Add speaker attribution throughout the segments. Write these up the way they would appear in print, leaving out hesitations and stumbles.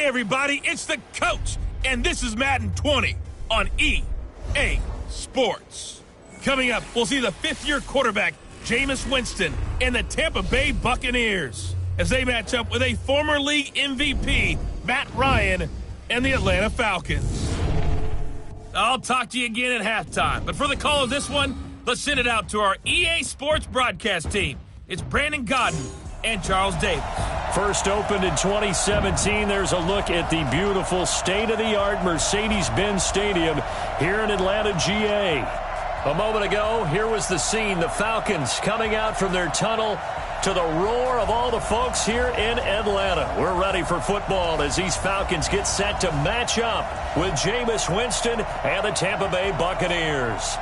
Speaker 1: Hey everybody, it's the coach, and this is Madden 20 on EA Sports. Coming up, we'll see the fifth-year quarterback, Jameis Winston, and the Tampa Bay Buccaneers as they match up with a former league MVP, Matt Ryan, and the Atlanta Falcons. I'll talk to you again at halftime, but for the call of this one, let's send it out to our EA Sports broadcast team. It's Brandon Godden and Charles Davis.
Speaker 2: First opened in 2017, there's a look at the beautiful state-of-the-art Mercedes-Benz Stadium here in Atlanta, GA. A moment ago, here was the scene. The Falcons coming out from their tunnel to the roar of all the folks here in Atlanta. We're ready for football as these Falcons get set to match up with Jameis Winston and the Tampa Bay Buccaneers.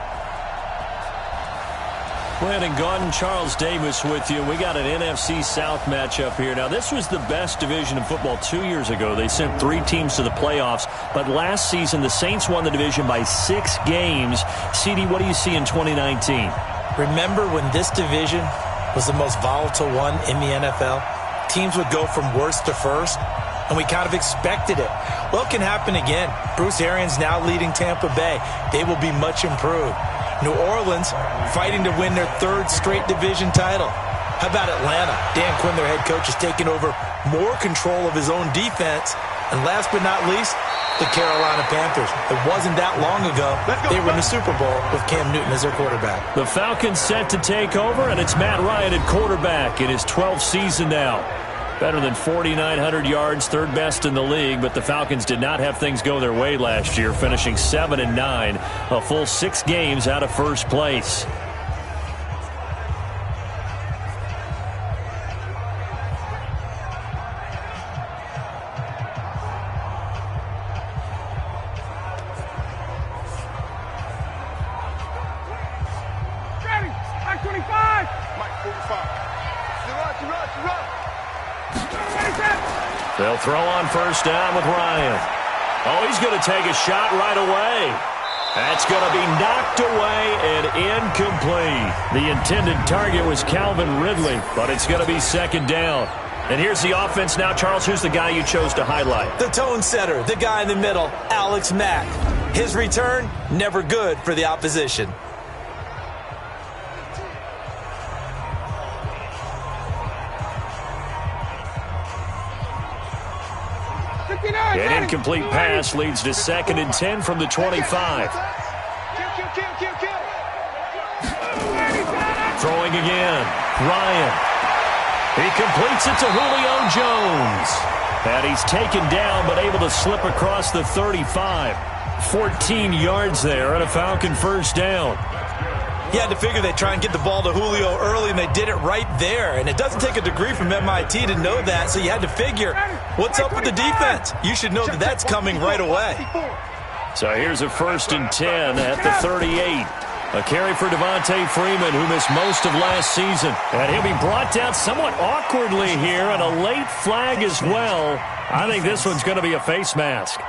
Speaker 2: Brandon Gaudin, Charles Davis with you. We got an NFC South matchup here. Now, this was the best division in football 2 years ago. They sent 3 teams to the playoffs. But last season, the Saints won the division by 6 games. CD, what do you see in 2019?
Speaker 3: Remember when this division was the most volatile one in the NFL? Teams would go from worst to first, and we kind of expected it. Well, it can happen again. Bruce Arians now leading Tampa Bay. They will be much improved. New Orleans fighting to win their 3rd straight division title. How about Atlanta? Dan Quinn, their head coach, is taking over more control of his own defense. And last but not least, the Carolina Panthers. It wasn't that long ago they were in the Super Bowl with Cam Newton as their quarterback.
Speaker 2: The Falcons set to take over, and it's Matt Ryan at quarterback in his 12th season now. Better than 4,900 yards, 3rd best in the league, but the Falcons did not have things go their way last year, finishing 7-9, a full 6 games out of first place.
Speaker 4: Ready, Mike 25. Mike 45. You're up.
Speaker 2: They'll throw on first down with Ryan. Oh, he's going to take a shot right away. That's going to be knocked away and incomplete. The intended target was Calvin Ridley, but it's going to be 2nd down. And here's the offense now. Charles, who's the guy you chose to highlight?
Speaker 3: The tone setter, the guy in the middle, Alex Mack. His return, never good for the opposition.
Speaker 2: An incomplete pass leads to 2nd and 10 from the 25. Throwing again. Ryan. He completes it to Julio Jones. And he's taken down but able to slip across the 35. 14 yards there and a Falcon first down.
Speaker 3: You had to figure they'd try and get the ball to Julio early, and they did it right there. And it doesn't take a degree from MIT to know that, so you had to figure, what's up with the defense? You should know that that's coming right away.
Speaker 2: So here's a 1st and 10 at the 38. A carry for Devonta Freeman, who missed most of last season. And he'll be brought down somewhat awkwardly here, and a late flag as well. I think this one's going to be a face mask.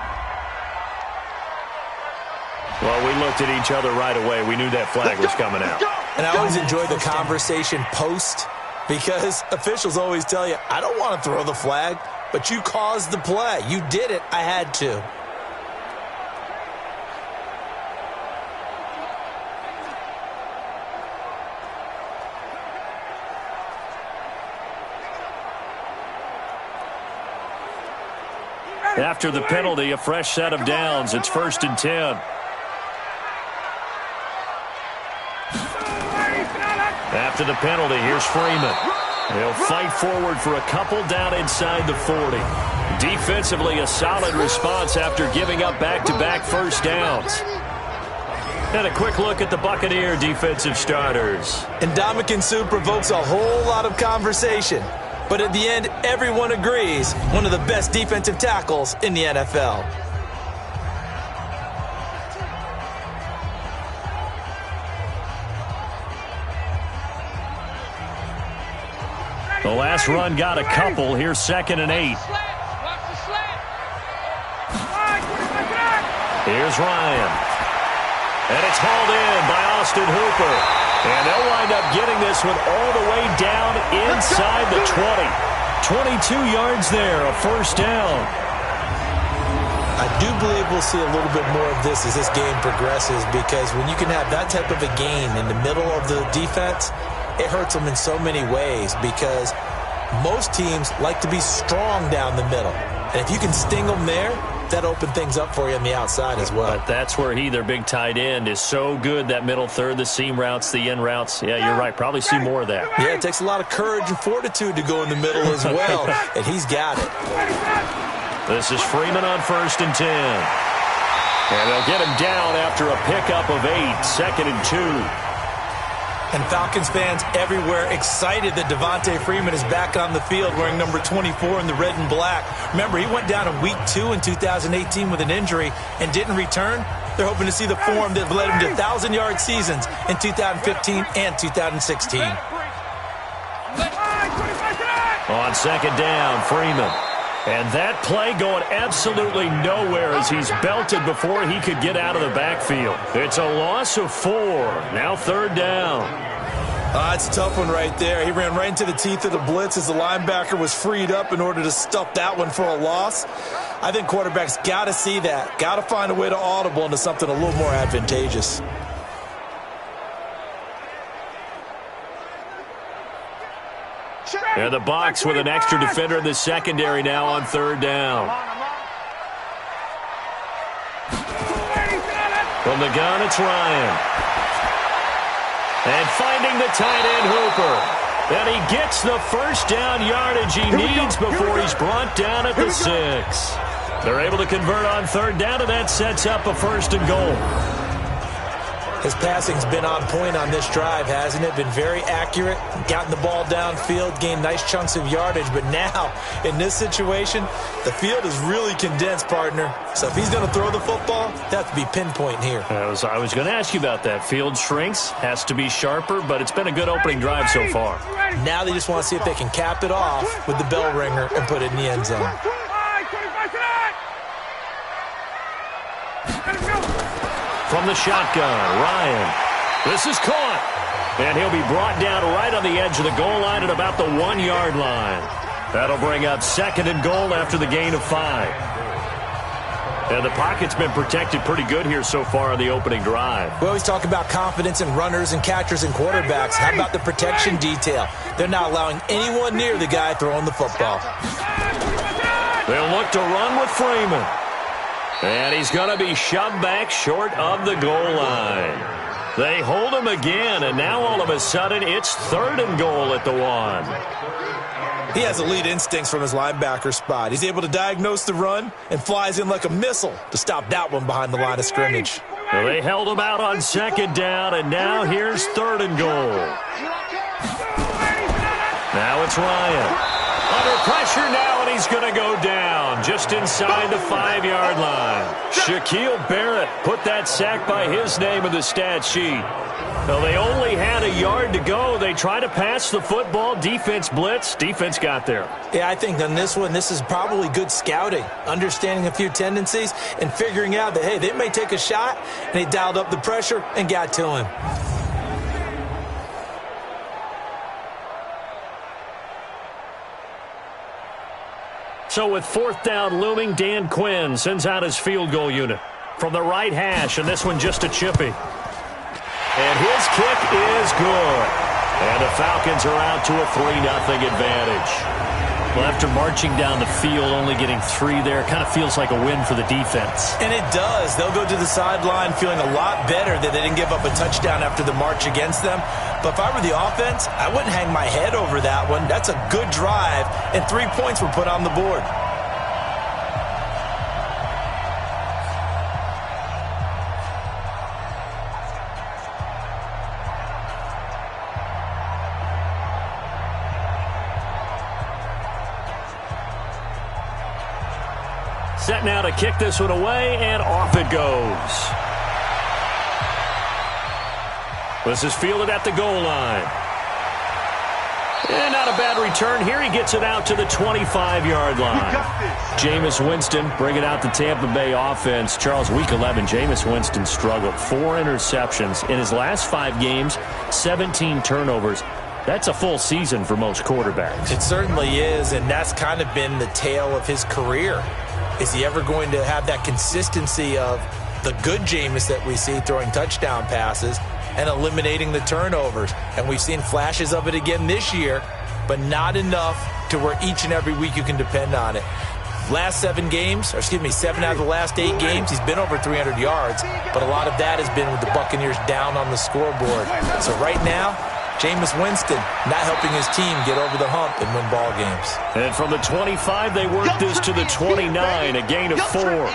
Speaker 2: Well, we looked at each other right away. We knew that flag was coming out.
Speaker 3: And I always enjoy the conversation post, because officials always tell you, I don't want to throw the flag, but you caused the play. You did it. I had to.
Speaker 2: After the penalty, a fresh set of downs. It's 1st and 10. After the penalty, here's Freeman. He'll fight forward for a couple down inside the 40. Defensively, a solid response after giving up back-to-back first downs. And a quick look at the Buccaneer defensive starters.
Speaker 3: Ndamukong Suh provokes a whole lot of conversation. But at the end, everyone agrees, one of the best defensive tackles in the NFL.
Speaker 2: The last run got a couple. Here's 2nd and 8. Here's Ryan. And it's hauled in by Austin Hooper. And they'll wind up getting this one all the way down inside the 20. 22 yards there, a first down.
Speaker 3: I do believe we'll see a little bit more of this as this game progresses, because when you can have that type of a gain in the middle of the defense, it hurts them in so many ways, because most teams like to be strong down the middle. And if you can sting them there, that opens things up for you on the outside as well.
Speaker 2: But that's where their big tight end, is so good, that middle third, the seam routes, the in routes. Yeah, you're right. Probably see more of that.
Speaker 3: Yeah, it takes a lot of courage and fortitude to go in the middle as well, and he's got it.
Speaker 2: This is Freeman on 1st and 10. And they'll get him down after a pickup of 8, 2nd and 2.
Speaker 3: And Falcons fans everywhere excited that Devonta Freeman is back on the field wearing number 24 in the red and black. Remember, he went down in week 2 in 2018 with an injury and didn't return. They're hoping to see the form that led him to 1,000-yard seasons in 2015 and 2016.
Speaker 2: On 2nd down, Freeman. And that play going absolutely nowhere as he's belted before he could get out of the backfield. It's a loss of 4. Now 3rd down.
Speaker 3: It's a tough one right there. He ran right into the teeth of the blitz as the linebacker was freed up in order to stuff that one for a loss. I think quarterbacks got to see that. Got to find a way to audible into something a little more advantageous.
Speaker 2: And the Bucs with an extra defender in the secondary now on 3rd down. From the gun, it's Ryan. And finding the tight end, Hooper. And he gets the first down yardage he needs before he's brought down at the 6. They're able to convert on 3rd down, and that sets up a 1st and goal.
Speaker 3: His passing's been on point on this drive, hasn't it? Been very accurate, gotten the ball downfield, gained nice chunks of yardage. But now, in this situation, the field is really condensed, partner. So if he's going to throw the football, that has to be pinpoint here.
Speaker 2: I was going to ask you about that. Field shrinks, has to be sharper, but it's been a good opening drive so far.
Speaker 3: Now they just want to see if they can cap it off with the bell ringer and put it in the end zone.
Speaker 2: From the shotgun, Ryan. This is caught. And he'll be brought down right on the edge of the goal line at about the 1-yard line. That'll bring up 2nd and goal after the gain of 5. And the pocket's been protected pretty good here so far on the opening drive.
Speaker 3: We always talk about confidence in runners and catchers and quarterbacks. How about the protection detail? They're not allowing anyone near the guy throwing the football.
Speaker 2: They'll look to run with Freeman. And he's going to be shoved back short of the goal line. They hold him again, and now all of a sudden it's 3rd and goal at the 1.
Speaker 3: He has elite instincts from his linebacker spot. He's able to diagnose the run and flies in like a missile to stop that one behind the line of scrimmage.
Speaker 2: Well, they held him out on 2nd down, and now here's 3rd and goal. Now it's Ryan. Under pressure now, and he's going to go down just inside the 5-yard line. Shaquille Barrett put that sack by his name in the stat sheet. Well, they only had a yard to go. They tried to pass the football. Defense blitz. Defense got there.
Speaker 3: Yeah, I think on this one, this is probably good scouting, understanding a few tendencies, and figuring out that, hey, they may take a shot, and they dialed up the pressure and got to him.
Speaker 2: So with 4th down looming, Dan Quinn sends out his field goal unit from the right hash, and this one just a chippy. And his kick is good. And the Falcons are out to a 3-0 advantage. Well, after marching down the field, only getting 3 there, kind of feels like a win for the defense.
Speaker 3: And it does. They'll go to the sideline feeling a lot better that they didn't give up a touchdown after the march against them. But if I were the offense, I wouldn't hang my head over that one. That's a good drive, and 3 points were put on the board.
Speaker 2: Set now to kick this one away, and off it goes. This is fielded at the goal line. And not a bad return here. He gets it out to the 25-yard line. Jameis Winston bringing out the Tampa Bay offense. Charles, week 11, Jameis Winston struggled. 4 interceptions. In his last 5 games, 17 turnovers. That's a full season for most quarterbacks.
Speaker 3: It certainly is, and that's kind of been the tale of his career. Is he ever going to have that consistency of the good Jameis that we see throwing touchdown passes and eliminating the turnovers? And we've seen flashes of it again this year, but not enough to where each and every week you can depend on it. Last 7 games, or excuse me, 7 out of the last 8 games, he's been over 300 yards, but a lot of that has been with the Buccaneers down on the scoreboard. So right now, Jameis Winston not helping his team get over the hump and win ball games.
Speaker 2: And from the 25, they work this to the 29, a gain of 4.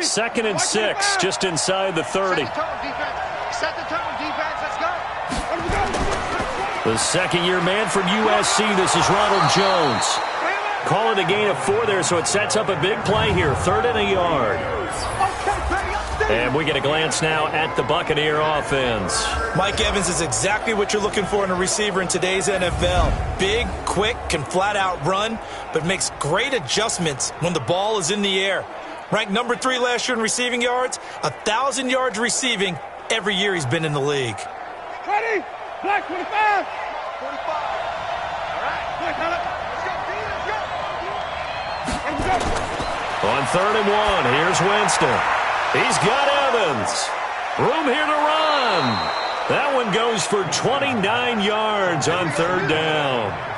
Speaker 2: Second and 6, just inside the 30.
Speaker 4: Set the tone, defense. Let's go.
Speaker 2: The second-year man from USC, this is Ronald Jones. Call it a gain of 4 there, so it sets up a big play here. 3rd and a yard. And we get a glance now at the Buccaneer offense.
Speaker 3: Mike Evans is exactly what you're looking for in a receiver in today's NFL. Big, quick, can flat-out run, but makes great adjustments when the ball is in the air. Ranked number 3 last year in receiving yards, 1,000 yards receiving every year he's been in the league.
Speaker 4: Ready? Black 25. 45. All right. Black, let's go. Let's go.
Speaker 2: On 3rd and 1, here's Winston. He's got Evans. Room here to run. That one goes for 29 yards on 3rd down.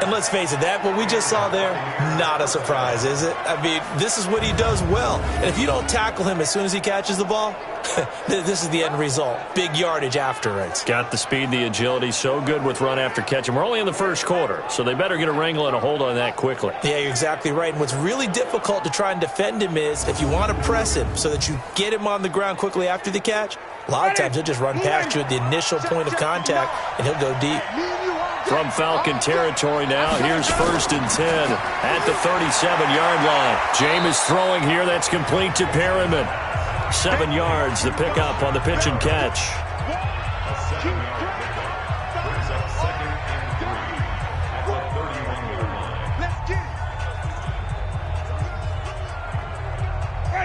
Speaker 3: And let's face it, that what we just saw there, not a surprise, is it? I mean, this is what he does well. And if you don't tackle him as soon as he catches the ball, this is the end result. Big yardage after it.
Speaker 2: Got the speed, the agility, so good with run after catch. And we're only in the first quarter, so they better get a wrangle and a hold on that quickly.
Speaker 3: Yeah, you're exactly right. And what's really difficult to try and defend him is if you want to press him so that you get him on the ground quickly after the catch, a lot of times he'll just run past you at the initial point of contact, and he'll go deep.
Speaker 2: From Falcon territory now, here's 1st and 10 at the 37-yard line. Jameis throwing here, that's complete to Perriman. 7 yards, the pickup on the pitch and catch.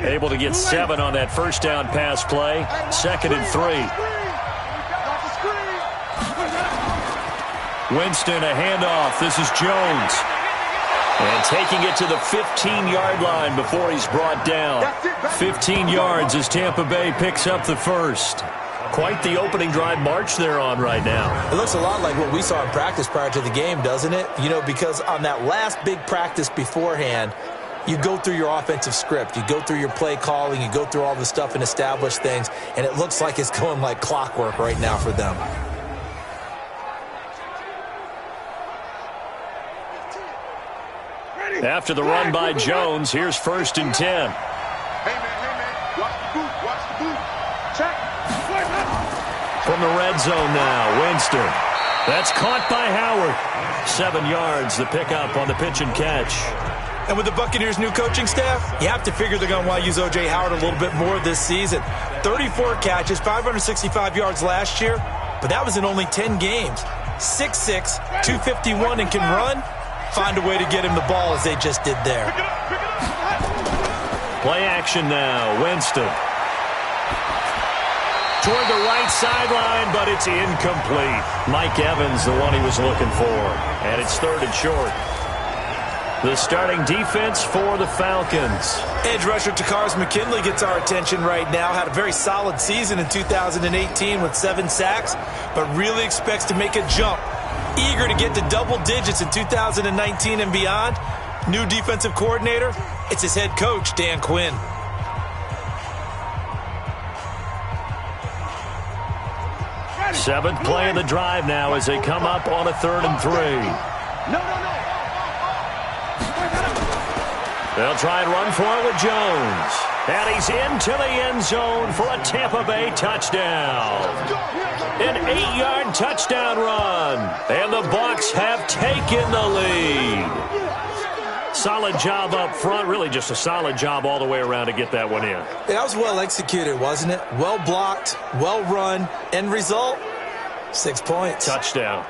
Speaker 2: Able to get 7 on that first down pass play. 2nd and 3. Winston, a handoff. This is Jones. And taking it to the 15-yard line before he's brought down. 15 yards as Tampa Bay picks up the first. Quite the opening drive march they're on right now.
Speaker 3: It looks a lot like what we saw in practice prior to the game, doesn't it? You know, because on that last big practice beforehand, you go through your offensive script. You go through your play calling. You go through all the stuff and establish things. And it looks like it's going like clockwork right now for them.
Speaker 2: After the run by Jones, here's 1st and 10.
Speaker 4: Hey, man. Watch the boot. Watch the boot. Check.
Speaker 2: From the red zone now, Winston. That's caught by Howard. 7 yards, the pickup on the pitch and catch.
Speaker 3: And with the Buccaneers' new coaching staff, you have to figure they're going to want to use O.J. Howard a little bit more this season. 34 catches, 565 yards last year, but that was in only 10 games. 6'6", 251, and can run. Find a way to get him the ball as they just did there.
Speaker 2: Play action now, Winston. Toward the right sideline, but it's incomplete. Mike Evans, the one he was looking for. And it's 3rd and short. The starting defense for the Falcons.
Speaker 3: Edge rusher Takars McKinley gets our attention right now. Had a very solid season in 2018 with 7 sacks, but really expects to make a jump. Eager to get to double digits in 2019 and beyond. New defensive coordinator, it's his head coach, Dan Quinn.
Speaker 2: Seventh play of the drive now as they come up on a 3rd and 3.
Speaker 4: No.
Speaker 2: They'll try and run for it with Jones. And he's into the end zone for a Tampa Bay touchdown. An 8-yard touchdown run. And the Bucs have taken the lead. Solid job up front. Really just a solid job all the way around to get that one in.
Speaker 3: That was well executed, wasn't it? Well blocked, well run. End result, 6 points.
Speaker 2: Touchdown.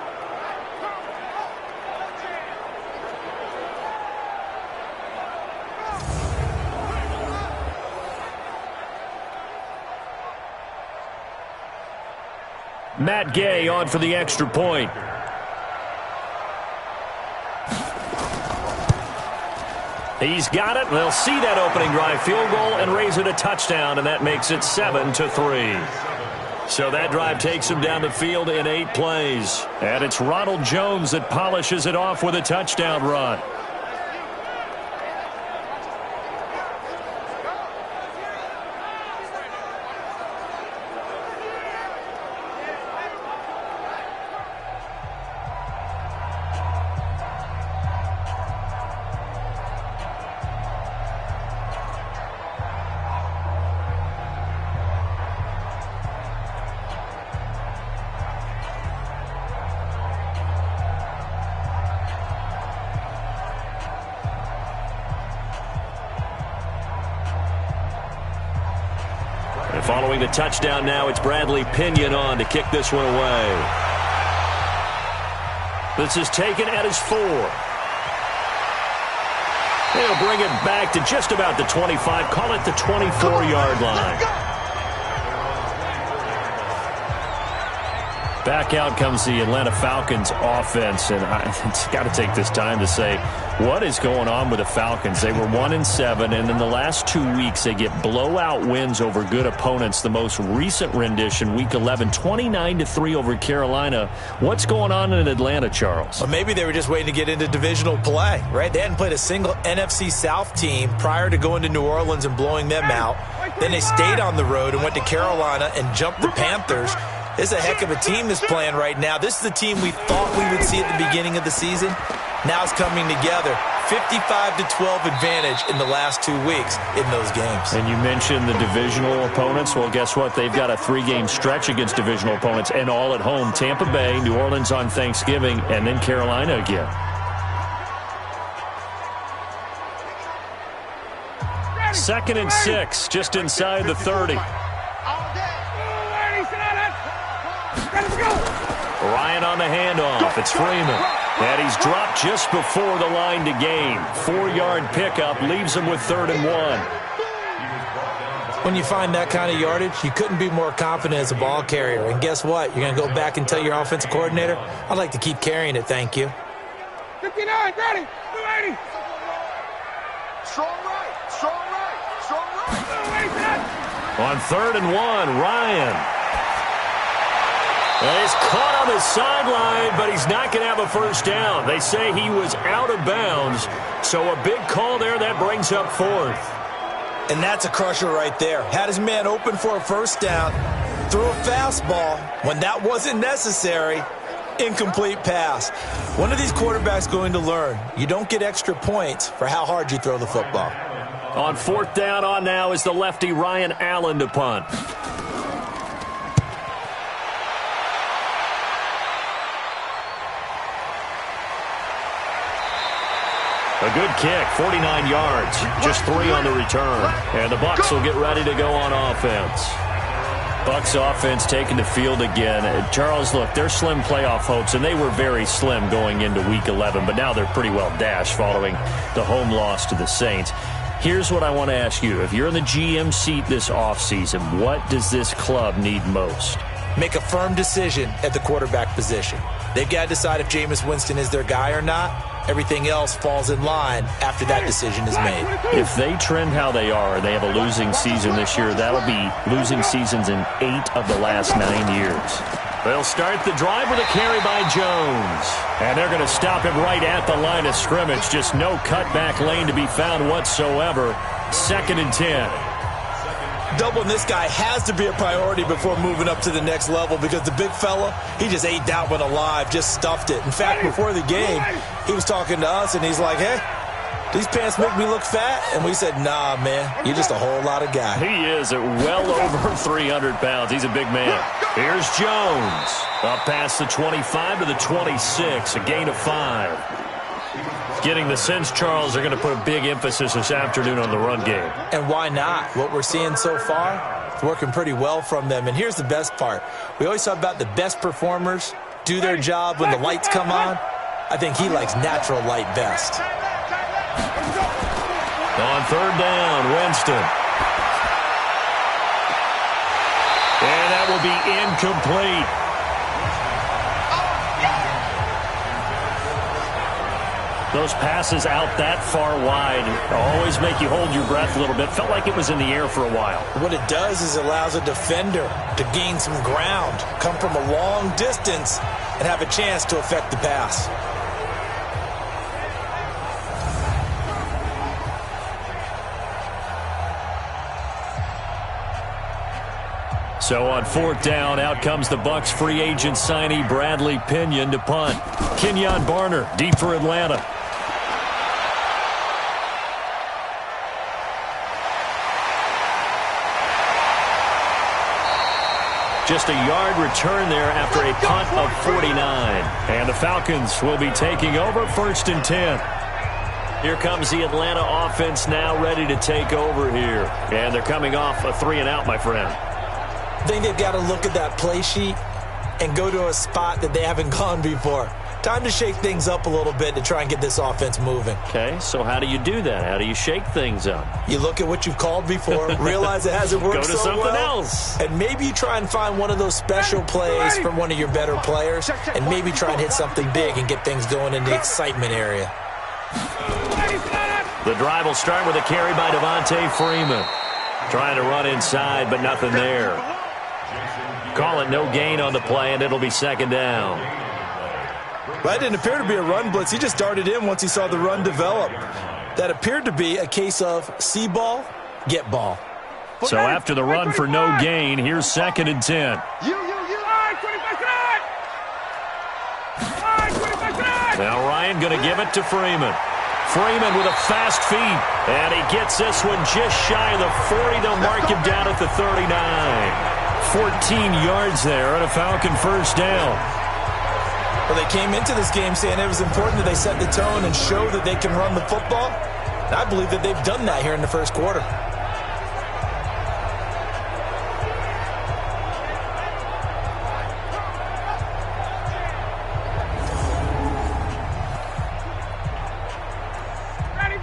Speaker 2: Matt Gay on for the extra point. He's got it. They'll see that opening drive field goal and raise it a touchdown, and that makes it 7-3. So that drive takes him down the field in 8 plays. And it's Ronald Jones that polishes it off with a touchdown run. Following the touchdown now, it's Bradley Pinion on to kick this one away. This is taken at his 4. They'll bring it back to just about the 25. Call it the 24-yard line. Back out comes the Atlanta Falcons offense, and it's got to take this time to say, what is going on with the Falcons? They were 1-7, and in the last 2 weeks, they get blowout wins over good opponents. The most recent rendition, Week 11, 29-3 over Carolina. What's going on in Atlanta, Charles?
Speaker 3: Well, maybe they were just waiting to get into divisional play, right? They hadn't played a single NFC South team prior to going to New Orleans and blowing them out. Then they stayed on the road and went to Carolina and jumped the Panthers. This is a heck of a team that's playing right now. This is the team we thought we would see at the beginning of the season. Now it's coming together. 55-12 advantage in the last 2 weeks in those games.
Speaker 2: And you mentioned the divisional opponents. Well, guess what? They've got a 3-game stretch against divisional opponents, and all at home. Tampa Bay, New Orleans on Thanksgiving, and then Carolina again. Second and 6, just inside the 30. Ryan on the handoff. It's Freeman. And he's dropped just before the line to gain. 4-yard pickup leaves him with 3rd and 1.
Speaker 3: When you find that kind of yardage, you couldn't be more confident as a ball carrier. And guess what? You're going to go back and tell your offensive coordinator, I'd like to keep carrying it, thank you.
Speaker 4: 59, ready, 280. Strong right, strong right, strong right.
Speaker 2: On 3rd and 1, Ryan. And he's caught on the sideline, but he's not going to have a first down. They say he was out of bounds, so a big call there that brings up 4th.
Speaker 3: And that's a crusher right there. Had his man open for a first down, threw a fastball when that wasn't necessary. Incomplete pass. One of these quarterbacks going to learn, you don't get extra points for how hard you throw the football.
Speaker 2: On 4th down on now is the lefty Ryan Allen to punt. A good kick, 49 yards, just 3 on the return. And the Bucs will get ready to go on offense. Bucs offense taking the field again. Charles, look, they're slim playoff hopes, and they were very slim going into Week 11, but now they're pretty well dashed following the home loss to the Saints. Here's what I want to ask you. If you're in the GM seat this offseason, what does this club need most?
Speaker 3: Make a firm decision at the quarterback position. They've got to decide if Jameis Winston is their guy or not. Everything else falls in line after that decision is made.
Speaker 2: If they trend how they are, they have a losing season this year. That'll be losing seasons in 8 of the last 9 years. They'll start the drive with a carry by Jones. And they're going to stop him right at the line of scrimmage. Just no cutback lane to be found whatsoever. 2nd and 10.
Speaker 3: Doubling this guy has to be a priority before moving up to the next level because the big fella, he just ate that one alive, just stuffed it. In fact, before the game, he was talking to us, and he's like, hey, these pants make me look fat? And we said, nah, man, you're just a whole lot of guy.
Speaker 2: He is at well over 300 pounds. He's a big man. Here's Jones. Up past the 25 to the 26, a gain of 5. Getting the sense, Charles, they're going to put a big emphasis this afternoon on the run game.
Speaker 3: And why not? What we're seeing so far, it's working pretty well from them. And here's the best part. We always talk about the best performers do their job when the lights come on. I think he likes natural light best.
Speaker 2: On third down, Winston. And that will be incomplete. Those passes out that far wide always make you hold your breath a little bit. Felt like it was in the air for a while.
Speaker 3: What it does is it allows a defender to gain some ground, come from a long distance, and have a chance to affect the pass.
Speaker 2: So on fourth down, out comes the Bucs free agent signee Bradley Pinion to punt. Kenyon Barner deep for Atlanta. Just a yard return there after a punt of 49. And the Falcons will be taking over, 1st and 10. Here comes the Atlanta offense now ready to take over here. And they're coming off a 3-and-out, my friend.
Speaker 3: I think they've got to look at that play sheet and go to a spot that they haven't gone before. Time to shake things up a little bit to try and get this offense moving.
Speaker 2: Okay, so how do you do that? How do you shake things up?
Speaker 3: You look at what you've called before, realize it hasn't worked so well.
Speaker 2: Go to something else.
Speaker 3: And maybe you try and find one of those special plays from one of your better players, and maybe try and hit something big and get things going in the excitement area.
Speaker 2: The drive will start with a carry by Devonta Freeman. Trying to run inside, but nothing there. Call it no gain on the play, and it'll be 2nd down.
Speaker 3: Well, that didn't appear to be a run blitz. He just darted in once he saw the run develop. That appeared to be a case of see ball, get ball.
Speaker 2: So after the run for no gain, here's 2nd and 10. Now Ryan going to give it to Freeman. Freeman with a fast feed, and he gets this one just shy of the 40. They'll mark him down at the 39. 14 yards there on a Falcon 1st down.
Speaker 3: Well, they came into this game saying it was important that they set the tone and show that they can run the football. And I believe that they've done that here in the first quarter.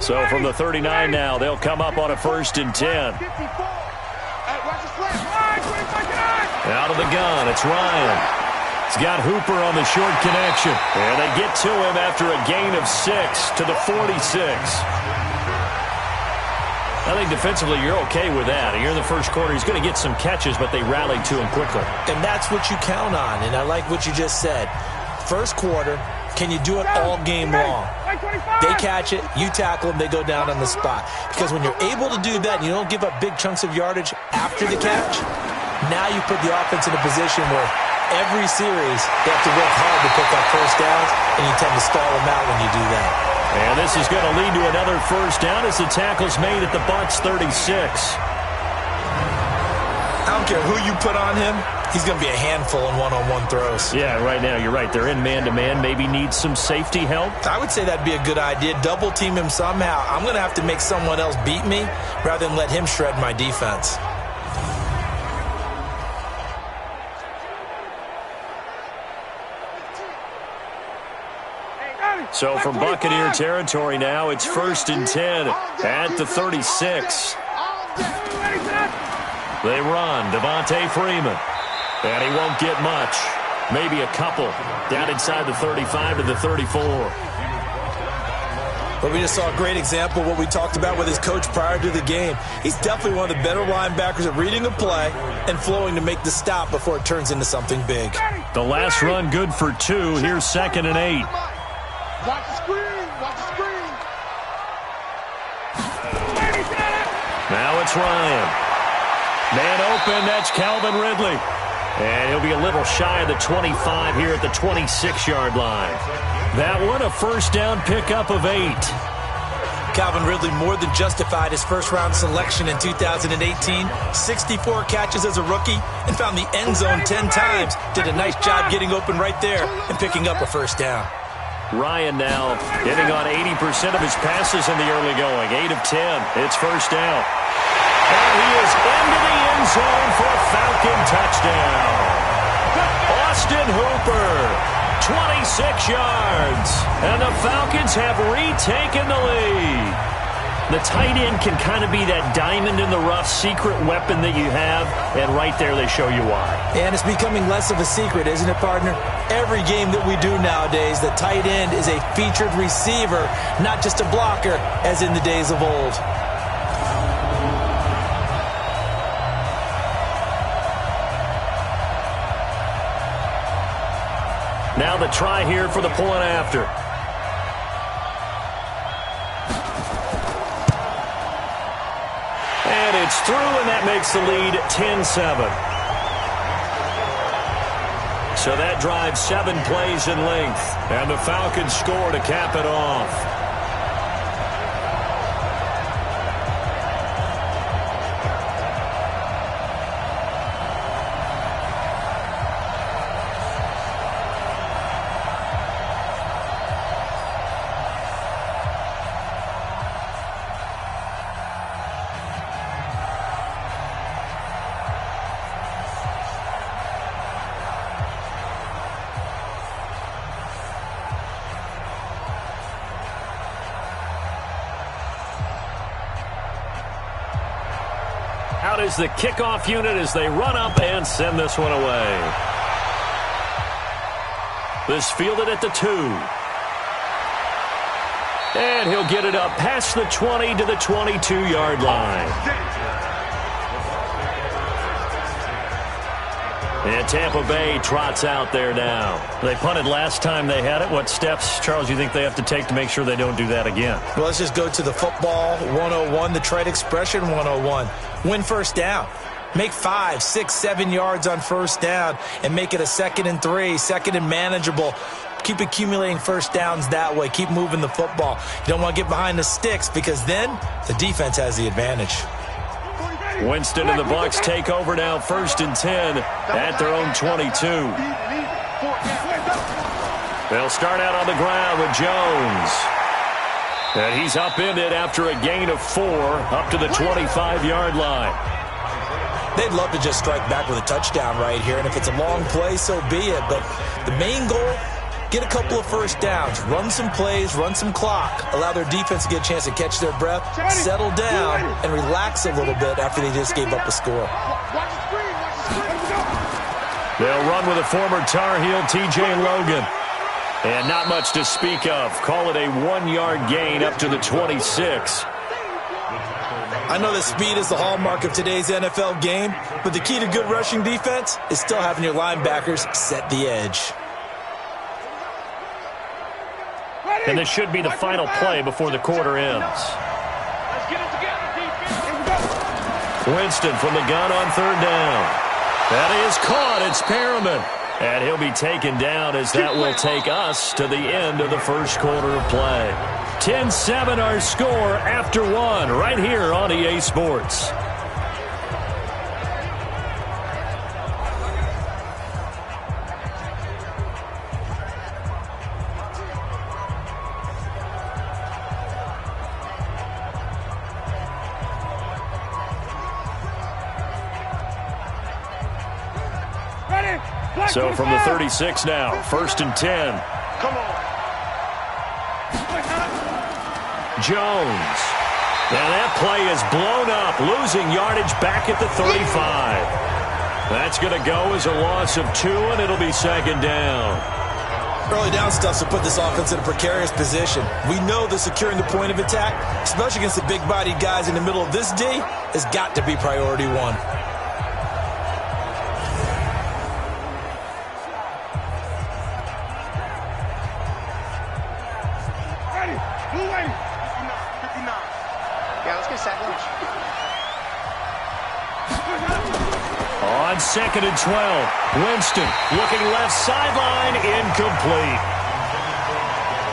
Speaker 2: So from the 39 now, they'll come up on a 1st and 10. Out of the gun, it's Ryan. He's got Hooper on the short connection. And they get to him after a gain of 6 to the 46. I think defensively you're okay with that. Here in the first quarter, he's going to get some catches, but they rallied to him quickly.
Speaker 3: And that's what you count on, and I like what you just said. First quarter, can you do it all game long? They catch it, you tackle them, they go down on the spot. Because when you're able to do that and you don't give up big chunks of yardage after the catch, now you put the offense in a position where every series they have to work hard to pick up first downs, and you tend to stall them out when you do that.
Speaker 2: And this is going to lead to another 1st down as the tackle's made at the Bucs 36.
Speaker 3: I don't care who you put on him, he's going to be a handful in one-on-one throws.
Speaker 2: Yeah, right now you're right. They're in man-to-man. Maybe need some safety help.
Speaker 3: I would say that'd be a good idea. Double team him somehow. I'm going to have to make someone else beat me rather than let him shred my defense.
Speaker 2: So from Buccaneer territory now, it's 1st and 10 at the 36. They run. Devonta Freeman. And he won't get much. Maybe a couple. Down inside the 35 to the 34.
Speaker 3: But we just saw a great example of what we talked about with his coach prior to the game. He's definitely one of the better linebackers at reading a play and flowing to make the stop before it turns into something big.
Speaker 2: The last run good for 2. Here's 2nd and 8.
Speaker 4: Watch the screen. Watch the screen.
Speaker 2: Now it's Ryan. Man open, that's Calvin Ridley. And he'll be a little shy of the 25 here at the 26-yard line. That one, a 1st down pickup of 8.
Speaker 3: Calvin Ridley more than justified his first-round selection in 2018. 64 catches as a rookie and found the end zone 10 times. Did a nice job getting open right there and picking up a first down.
Speaker 2: Ryan now hitting on 80% of his passes in the early going. 8 of 10. It's first down. And he is into the end zone for a Falcon touchdown. Austin Hooper. 26 yards, and the Falcons have retaken the lead. The tight end can kind of be that diamond in the rough secret weapon that you have, and right there they show you why.
Speaker 3: And it's becoming less of a secret, isn't it, partner? Every game that we do nowadays, the tight end is a featured receiver, not just a blocker, as in the days of old.
Speaker 2: Now the try here for the point after. And it's through, and that makes the lead 10-7. So that drives 7 plays in length, and the Falcons score to cap it off. Out is the kickoff unit as they run up and send this one away. This fielded at the 2. And he'll get it up past the 20 to the 22-yard line. And Tampa Bay trots out there now. They punted last time they had it. What steps, Charles, you think they have to take to make sure they don't do that again?
Speaker 3: Well, let's just go to the football 101, the trade expression 101. Win first down. Make 5, 6, 7 yards on first down and make it a 2nd and 3, 2nd and manageable. Keep accumulating first downs that way. Keep moving the football. You don't want to get behind the sticks because then the defense has the advantage.
Speaker 2: Winston and the Bucs take over now, 1st and 10 at their own 22. They'll start out on the ground with Jones. And he's upended after a gain of 4 up to the 25-yard line.
Speaker 3: They'd love to just strike back with a touchdown right here, and if it's a long play, so be it. But the main goal, get a couple of first downs, run some plays, run some clock, allow their defense to get a chance to catch their breath, settle down, and relax a little bit after they just gave up a score.
Speaker 2: They'll run with a former Tar Heel, TJ Logan. And not much to speak of. Call it a 1-yard gain up to the 26.
Speaker 3: I know that speed is the hallmark of today's NFL game, but the key to good rushing defense is still having your linebackers set the edge.
Speaker 2: And this should be the final play before the quarter ends. Winston from the gun on 3rd down. That is caught. It's Perriman. And he'll be taken down as that will take us to the end of the first quarter of play. 10-7 our score after 1 right here on EA Sports. So from the 36 now, 1st and 10.
Speaker 4: Come on.
Speaker 2: Jones. And that play is blown up, losing yardage back at the 35. That's going to go as a loss of 2, and it'll be 2nd down.
Speaker 3: Early down stuff to put this offense in a precarious position. We know that securing the point of attack, especially against the big-bodied guys in the middle of this D, has got to be priority 1.
Speaker 2: On 2nd and 12, Winston looking left sideline, incomplete.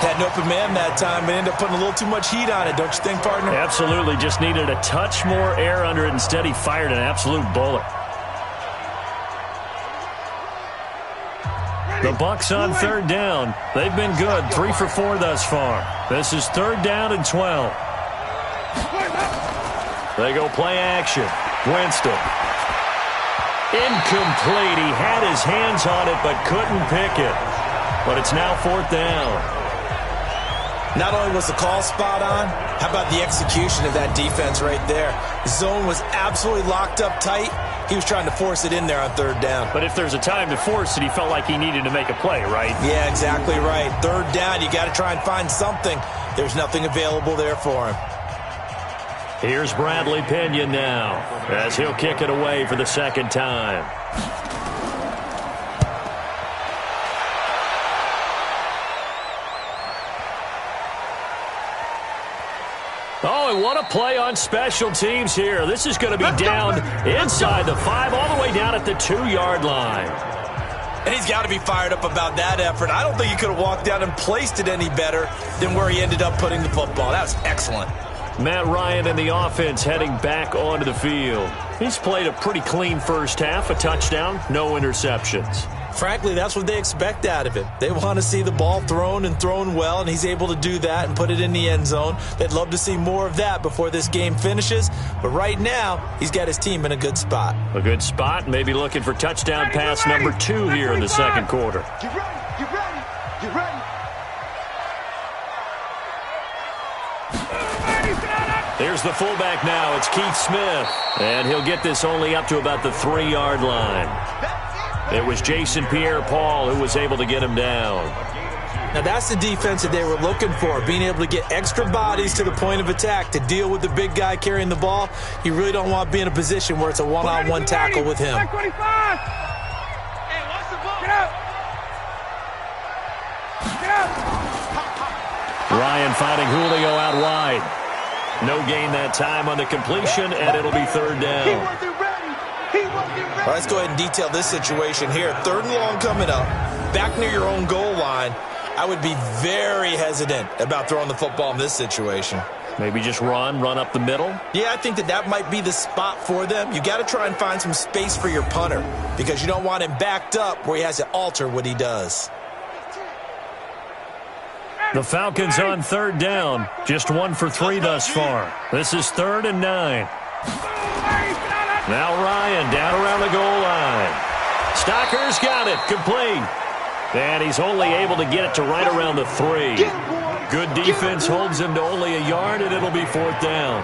Speaker 3: Had an open man that time, but ended up putting a little too much heat on it, don't you think, partner?
Speaker 2: Absolutely. Just needed a touch more air under it. Instead, he fired an absolute bullet. The Bucs on third down. They've been good. 3 for 4 thus far. This is third down and 12. They go play action. Winston. Incomplete. He had his hands on it but couldn't pick it. But it's now fourth down.
Speaker 3: Not only was the call spot on, how about the execution of that defense right there? The zone was absolutely locked up tight. He was trying to force it in there on third down.
Speaker 2: But if there's a time to force it, he felt like he needed to make a play, right?
Speaker 3: Yeah, exactly right. Third down, you got to try and find something. There's nothing available there for him.
Speaker 2: Here's Bradley Pinion now, as he'll kick it away for the second time. Oh, and what a play on special teams here. This is going to be down inside the 5, all the way down at the 2-yard line.
Speaker 3: And he's got to be fired up about that effort. I don't think he could have walked down and placed it any better than where he ended up putting the football. That was excellent.
Speaker 2: Matt Ryan and the offense heading back onto the field. He's played a pretty clean first half, a touchdown, no interceptions.
Speaker 3: Frankly, that's what they expect out of him. They want to see the ball thrown and thrown well, and he's able to do that and put it in the end zone. They'd love to see more of that before this game finishes, but right now, he's got his team in a good spot.
Speaker 2: A good spot, maybe looking for touchdown pass number 2 here in the second quarter.
Speaker 4: Get ready, get ready, get ready.
Speaker 2: Here's the fullback now. It's Keith Smith, and he'll get this only up to about the 3-yard line. It was Jason Pierre-Paul who was able to get him down.
Speaker 3: Now that's the defense that they were looking for, being able to get extra bodies to the point of attack to deal with the big guy carrying the ball. You really don't want to be in a position where it's a one-on-one tackle with him.
Speaker 2: Ryan finding Julio out wide. No gain that time on the completion, and it'll be third down.
Speaker 3: All right, let's go ahead and detail this situation here. Third and long coming up, back near your own goal line. I would be very hesitant about throwing the football in this situation.
Speaker 2: Maybe just run up the middle?
Speaker 3: Yeah, I think that might be the spot for them. You got to try and find some space for your punter because you don't want him backed up where he has to alter what he does.
Speaker 2: The Falcons on third down. Just 1 for 3 thus far. This is 3rd and 9. Now Ryan down around the goal line. Stocker's got it. Complete. And he's only able to get it to right around the 3. Good defense holds him to only a yard, and it'll be 4th down.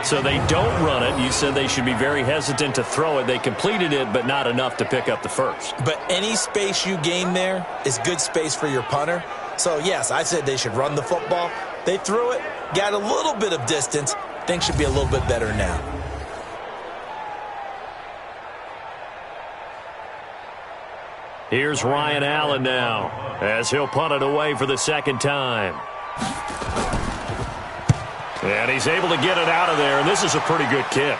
Speaker 2: So they don't run it. You said they should be very hesitant to throw it. They completed it, but not enough to pick up the first.
Speaker 3: But any space you gain there is good space for your punter. So, yes, I said they should run the football. They threw it, got a little bit of distance. Things should be a little bit better now.
Speaker 2: Here's Ryan Allen now, as he'll punt it away for the second time. And he's able to get it out of there, and this is a pretty good kick.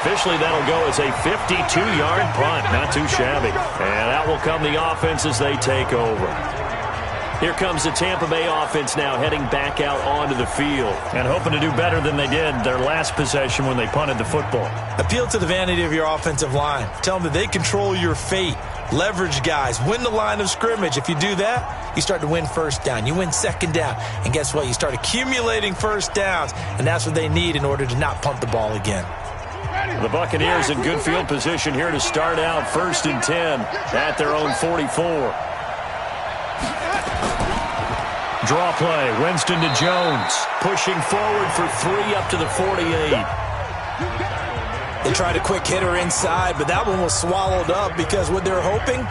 Speaker 2: Officially, that'll go as a 52-yard punt. Not too shabby. And out will come the offense as they take over. Here comes the Tampa Bay offense now heading back out onto the field and hoping to do better than they did their last possession when they punted the football.
Speaker 3: Appeal to the vanity of your offensive line. Tell them that they control your fate. Leverage guys. Win the line of scrimmage. If you do that, you start to win first down. You win second down. And guess what? You start accumulating first downs. And that's what they need in order to not punt the ball again.
Speaker 2: The Buccaneers in good field position here to start out 1st and 10 at their own 44. Draw play, Winston to Jones. Pushing forward for 3 up to the 48.
Speaker 3: They tried a quick hitter inside, but that one was swallowed up because what they're hoping,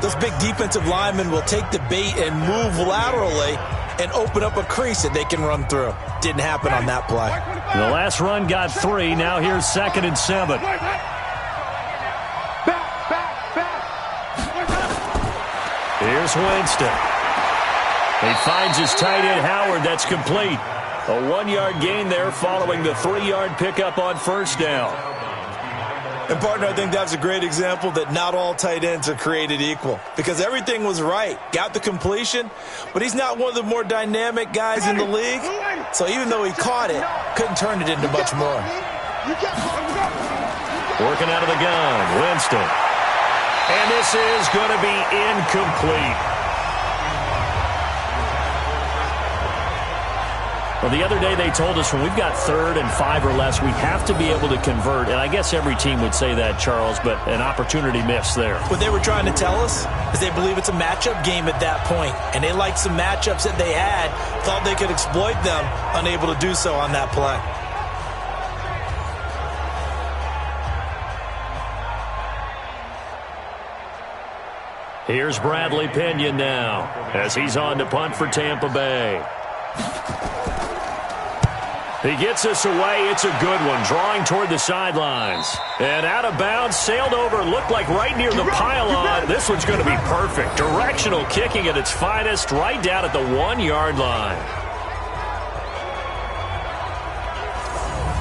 Speaker 3: those big defensive linemen will take the bait and move laterally and open up a crease that they can run through. Didn't happen on that play.
Speaker 2: The last run got 3. Now here's 2nd and 7. Here's Winston. He finds his tight end, Howard. That's complete. A 1-yard gain there following the 3-yard pickup on first down.
Speaker 3: And, partner, I think that's a great example that not all tight ends are created equal because everything was right. Got the completion, but he's not one of the more dynamic guys in the league. So even though he caught it, couldn't turn it into much more.
Speaker 2: Working out of the gun, Winston. And this is going to be incomplete. Well, the other day they told us when we've got 3rd and 5 or less, we have to be able to convert. And I guess every team would say that, Charles, but an opportunity missed there.
Speaker 3: What they were trying to tell us is they believe it's a matchup game at that point. And they liked some matchups that they had, thought they could exploit them, unable to do so on that play.
Speaker 2: Here's Bradley Pinion now as he's on to punt for Tampa Bay. He gets us away. It's a good one. Drawing toward the sidelines. And out of bounds, sailed over, looked like right near the pylon. This one's going to be perfect. Directional kicking at its finest, right down at the 1-yard line.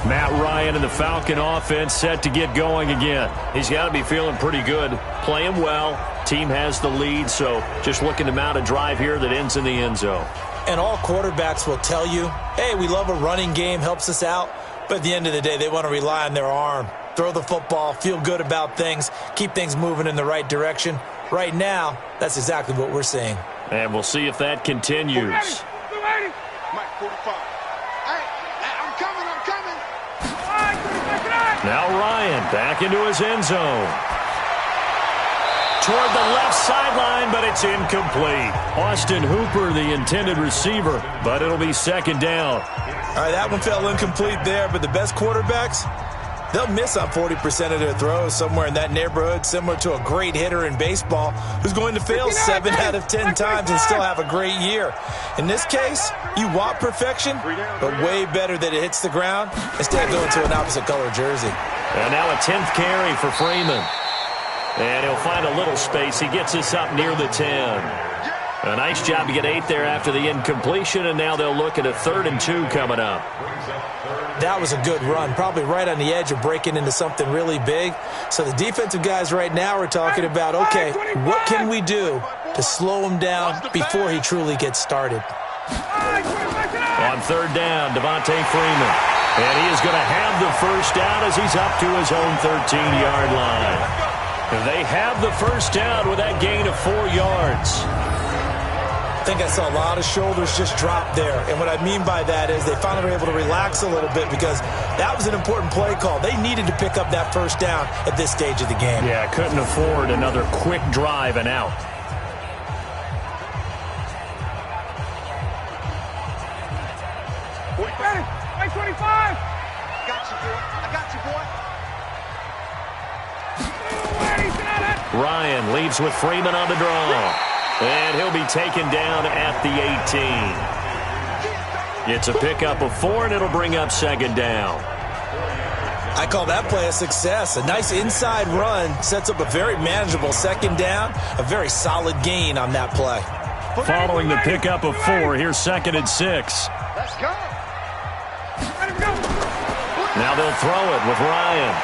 Speaker 2: Matt Ryan and the Falcon offense set to get going again. He's got to be feeling pretty good. Playing well. Team has the lead, so just looking to mount a drive here that ends in the end zone.
Speaker 3: And all quarterbacks will tell you, hey, we love a running game, helps us out. But at the end of the day, they want to rely on their arm. Throw the football, feel good about things, keep things moving in the right direction. Right now, that's exactly what we're seeing.
Speaker 2: And we'll see if that continues.
Speaker 4: Mike, 45. Hey, I'm coming.
Speaker 2: Now Ryan back into his end zone. Toward the left sideline, but it's incomplete. Austin Hooper, the intended receiver, but it'll be 2nd down.
Speaker 3: All right, that one fell incomplete there, but the best quarterbacks, they'll miss on 40% of their throws, somewhere in that neighborhood, similar to a great hitter in baseball who's going to fail 7 out of 10 times and still have a great year. In this case, you want perfection, but way better that it hits the ground instead of going to an opposite color jersey.
Speaker 2: And now a 10th carry for Freeman. And he'll find a little space. He gets us up near the 10. A nice job to get 8 there after the incompletion, and now they'll look at a 3rd and 2 coming up.
Speaker 3: That was a good run, probably right on the edge of breaking into something really big. So the defensive guys right now are talking about, okay, what can we do to slow him down before he truly gets started?
Speaker 2: On 3rd down, Devonta Freeman. And he is going to have the first down as he's up to his own 13-yard line. They have the first down with that gain of 4 yards.
Speaker 3: I think I saw a lot of shoulders just drop there. And what I mean by that is they finally were able to relax a little bit because that was an important play call. They needed to pick up that first down at this stage of the game.
Speaker 2: Yeah, couldn't afford another quick drive and out.
Speaker 4: Hey, 25. I got you, boy.
Speaker 2: Ryan leaves with Freeman on the draw. And he'll be taken down at the 18. It's a pickup of 4, and it'll bring up 2nd down.
Speaker 3: I call that play a success. A nice inside run sets up a very manageable 2nd down. A very solid gain on that play.
Speaker 2: Following the pickup of 4, here's 2nd and 6.
Speaker 4: Let's go.
Speaker 2: Now they'll throw it with Ryan.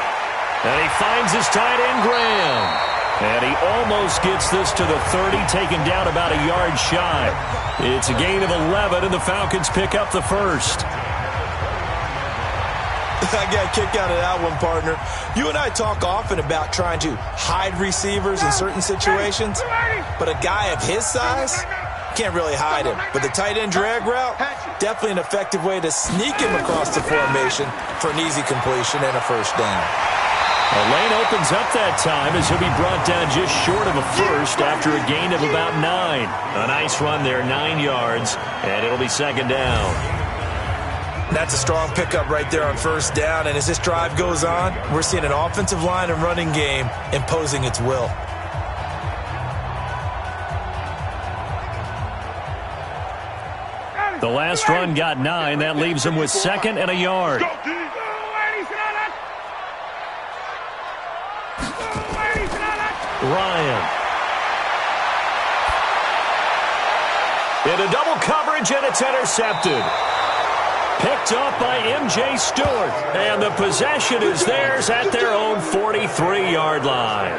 Speaker 2: And he finds his tight end, Graham. And he almost gets this to the 30, taken down about a yard shy. It's a gain of 11, and the Falcons pick up the first.
Speaker 3: I got a kick out of that one, partner. You and I talk often about trying to hide receivers in certain situations, but a guy of his size can't really hide him. But the tight end drag route, definitely an effective way to sneak him across the formation for an easy completion and a first down.
Speaker 2: The lane opens up that time as he'll be brought down just short of a first after a gain of about 9. A nice run there, 9 yards, and it'll be 2nd down.
Speaker 3: That's a strong pickup right there on first down, and as this drive goes on, we're seeing an offensive line and running game imposing its will.
Speaker 2: The last run got 9. That leaves him with 2nd and a yard. Ryan. Into double coverage, and it's intercepted. Picked off by M.J. Stewart. And the possession is theirs at their own 43-yard line.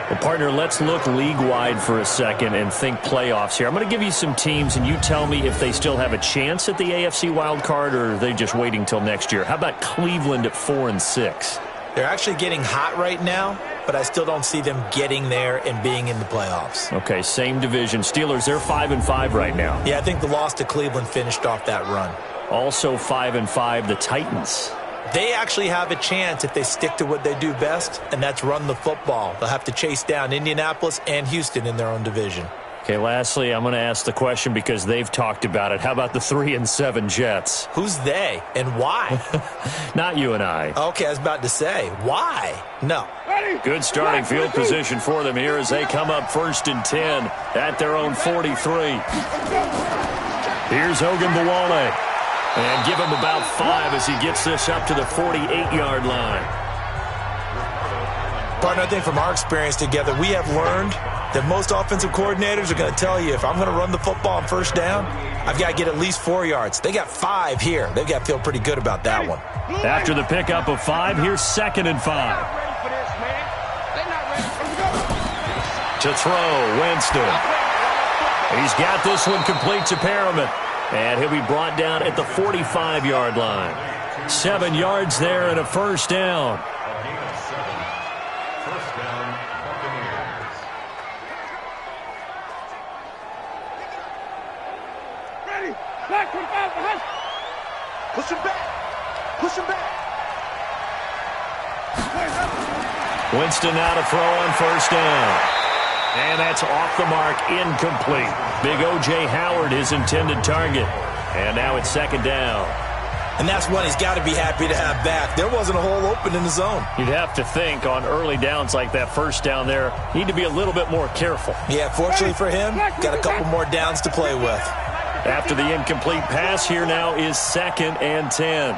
Speaker 2: Well, partner, let's look league-wide for a second and think playoffs here. I'm going to give you some teams, and you tell me if they still have a chance at the AFC wild card, or are they just waiting till next year? How about Cleveland at 4-6?
Speaker 3: They're actually getting hot right now, but I still don't see them getting there and being in the playoffs.
Speaker 2: Okay, same division. Steelers, they're 5-5 right now.
Speaker 3: Yeah, I think the loss to Cleveland finished off that run.
Speaker 2: Also 5-5, the Titans.
Speaker 3: They actually have a chance if they stick to what they do best, and that's run the football. They'll have to chase down Indianapolis and Houston in their own division.
Speaker 2: Okay, lastly, I'm going to ask the question because they've talked about it. How about the 3-7 Jets?
Speaker 3: Who's they and why?
Speaker 2: Not you and I.
Speaker 3: Okay, I was about to say, why? No.
Speaker 2: Good starting field position for them here as they come up 1st and 10 at their own 43. Here's Hogan Bawale. And give him about 5 as he gets this up to the 48-yard line.
Speaker 3: Partner, I think from our experience together, we have learned that most offensive coordinators are going to tell you, if I'm going to run the football on 1st down, I've got to get at least 4 yards. They got 5 here. They've got to feel pretty good about that one.
Speaker 2: After the pickup of 5, here's 2nd and 5. To throw, Winston. He's got this one complete to Perriman. And he'll be brought down at the 45-yard line. 7 yards there and a 1st down.
Speaker 4: First down, Buccaneers.
Speaker 5: Ready. Back, 25, behind.
Speaker 4: Push him back. Push him back.
Speaker 2: Winston now to throw on 1st down. And that's off the mark, incomplete. Big O.J. Howard, his intended target. And now it's 2nd down.
Speaker 3: And that's one he's got to be happy to have back. There wasn't a hole open in the zone.
Speaker 2: You'd have to think on early downs like that 1st down there, need to be a little bit more careful.
Speaker 3: Yeah, fortunately for him, got a couple more downs to play with.
Speaker 2: After the incomplete pass, here now is 2nd and 10.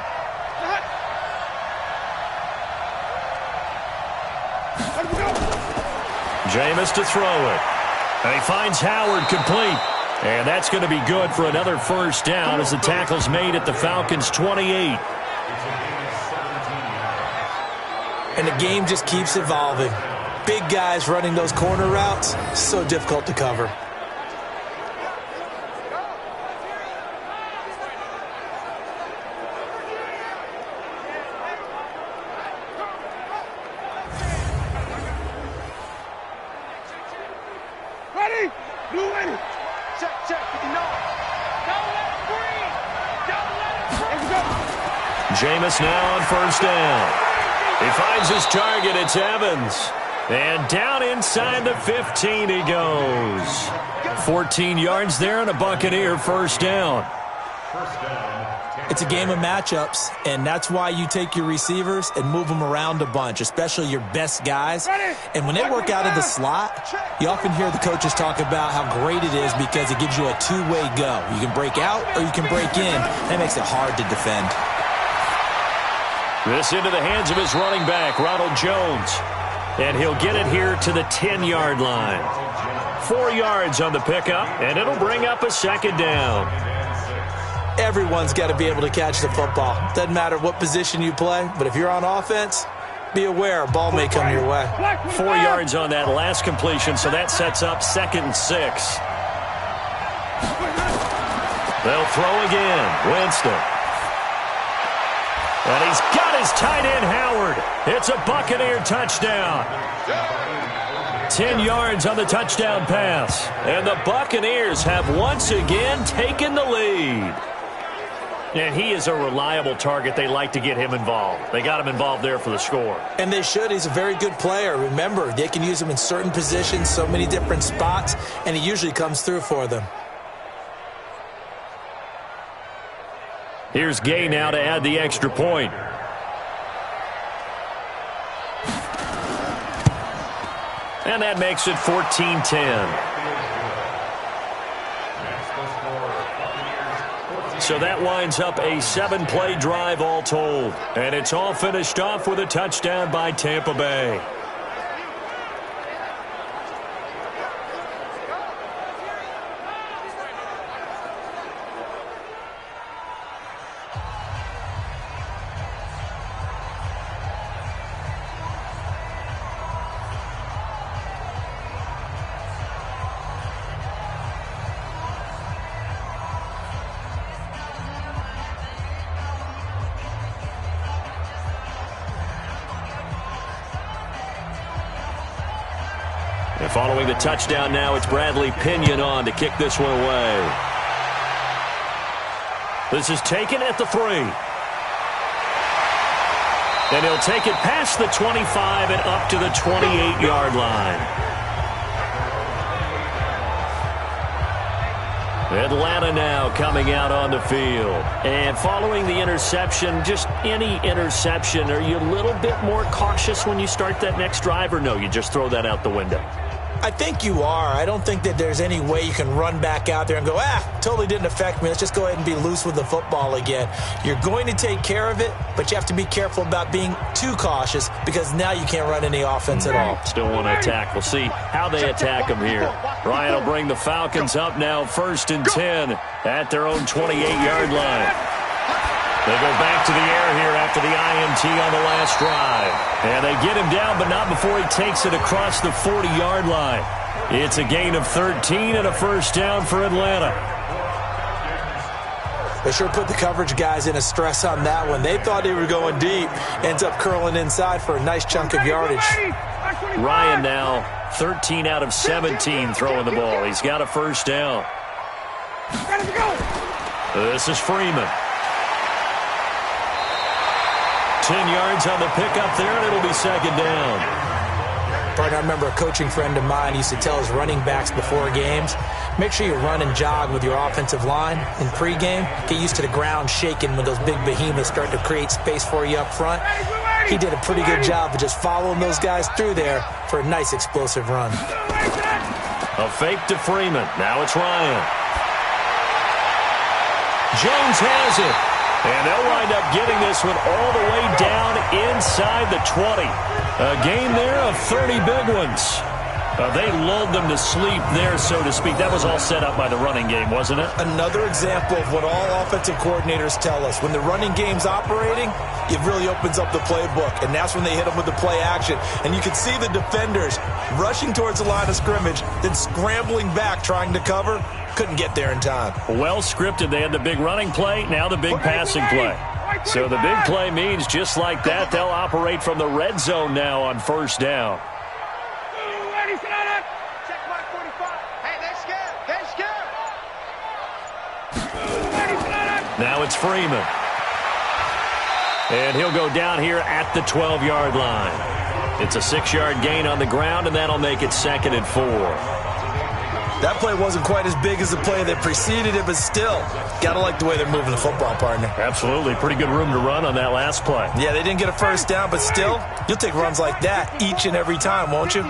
Speaker 2: Jameis to throw it. And he finds Howard complete. And that's going to be good for another 1st down as the tackle's made at the Falcons' 28.
Speaker 3: And the game just keeps evolving. Big guys running those corner routes, so difficult to cover.
Speaker 5: Ready. Blue ready.
Speaker 4: Check, 59.
Speaker 5: Don't let it breathe. Don't let it breathe. Let's go.
Speaker 2: Jameis now on 1st down. He finds his target. It's Evans. And down inside the 15 he goes. 14 yards there and a Buccaneer 1st down.
Speaker 4: First down.
Speaker 3: It's a game of matchups, and that's why you take your receivers and move them around a bunch, especially your best guys. And when they work out of the slot, you often hear the coaches talk about how great it is because it gives you a two-way go. You can break out or you can break in. That makes it hard to defend.
Speaker 2: This into the hands of his running back, Ronald Jones. And he'll get it here to the 10-yard line. 4 yards on the pickup, and it'll bring up a 2nd down.
Speaker 3: Everyone's got to be able to catch the football. Doesn't matter what position you play, but if you're on offense, be aware a ball may come your way.
Speaker 2: 4 yards on that last completion, so that sets up 2nd and 6. They'll throw again. Winston. And he's got his tight end, Howard. It's a Buccaneer touchdown. 10 yards on the touchdown pass. And the Buccaneers have once again taken the lead. And he is a reliable target. They like to get him involved. They got him involved there for the score.
Speaker 3: And they should. He's a very good player. Remember, they can use him in certain positions, so many different spots, and he usually comes through for them.
Speaker 2: Here's Gay now to add the extra point. And that makes it 14-10. So that winds up a 7-play drive all told. And it's all finished off with a touchdown by Tampa Bay. Following the touchdown now, it's Bradley Pinion on to kick this one away. This is taken at the 3. And he'll take it past the 25 and up to the 28-yard line. Atlanta now coming out on the field. And following the interception, just any interception, are you a little bit more cautious when you start that next drive, or no, you just throw that out the window?
Speaker 3: I think you are. I don't think that there's any way you can run back out there and go, totally didn't affect me. Let's just go ahead and be loose with the football again. You're going to take care of it, but you have to be careful about being too cautious because now you can't run any offense at all.
Speaker 2: Still want to attack. We'll see how they attack them here. Ryan will bring the Falcons up now, 1st and 10 at their own 28-yard line. They go back to the air here after the INT on the last drive. And they get him down, but not before he takes it across the 40-yard line. It's a gain of 13 and a first down for Atlanta.
Speaker 3: They sure put the coverage guys in a stress on that one. They thought they were going deep. Ends up curling inside for a nice chunk of yardage.
Speaker 2: Ryan now 13 out of 17 throwing the ball. He's got a first down. This is Freeman. 10 yards on the pickup there, and it'll be second down.
Speaker 3: Partner, I remember a coaching friend of mine used to tell his running backs before games, make sure you run and jog with your offensive line in pregame. Get used to the ground shaking when those big behemoths start to create space for you up front. He did a pretty good job of just following those guys through there for a nice explosive run.
Speaker 2: A fake to Freeman. Now it's Ryan. Jones has it. And they'll wind up getting this one all the way down inside the 20. A game there of 30 big ones. They lulled them to sleep there, so to speak. That was all set up by the running game, wasn't it?
Speaker 3: Another example of what all offensive coordinators tell us. When the running game's operating, it really opens up the playbook. And that's when they hit them with the play action. And you can see the defenders rushing towards the line of scrimmage, then scrambling back trying to cover. Couldn't get there in time.
Speaker 2: Well scripted. They had the big running play, now the big passing play. So the big play means just like that, they'll operate from the red zone now on first down. Now it's Freeman. And he'll go down here at the 12-yard line. It's a 6-yard gain on the ground, and that'll make it 2nd and 4.
Speaker 3: That play wasn't quite as big as the play that preceded it, but still, got to like the way they're moving the football, partner.
Speaker 2: Absolutely. Pretty good room to run on that last play.
Speaker 3: Yeah, they didn't get a first down, but still, you'll take runs like that each and every time, won't you?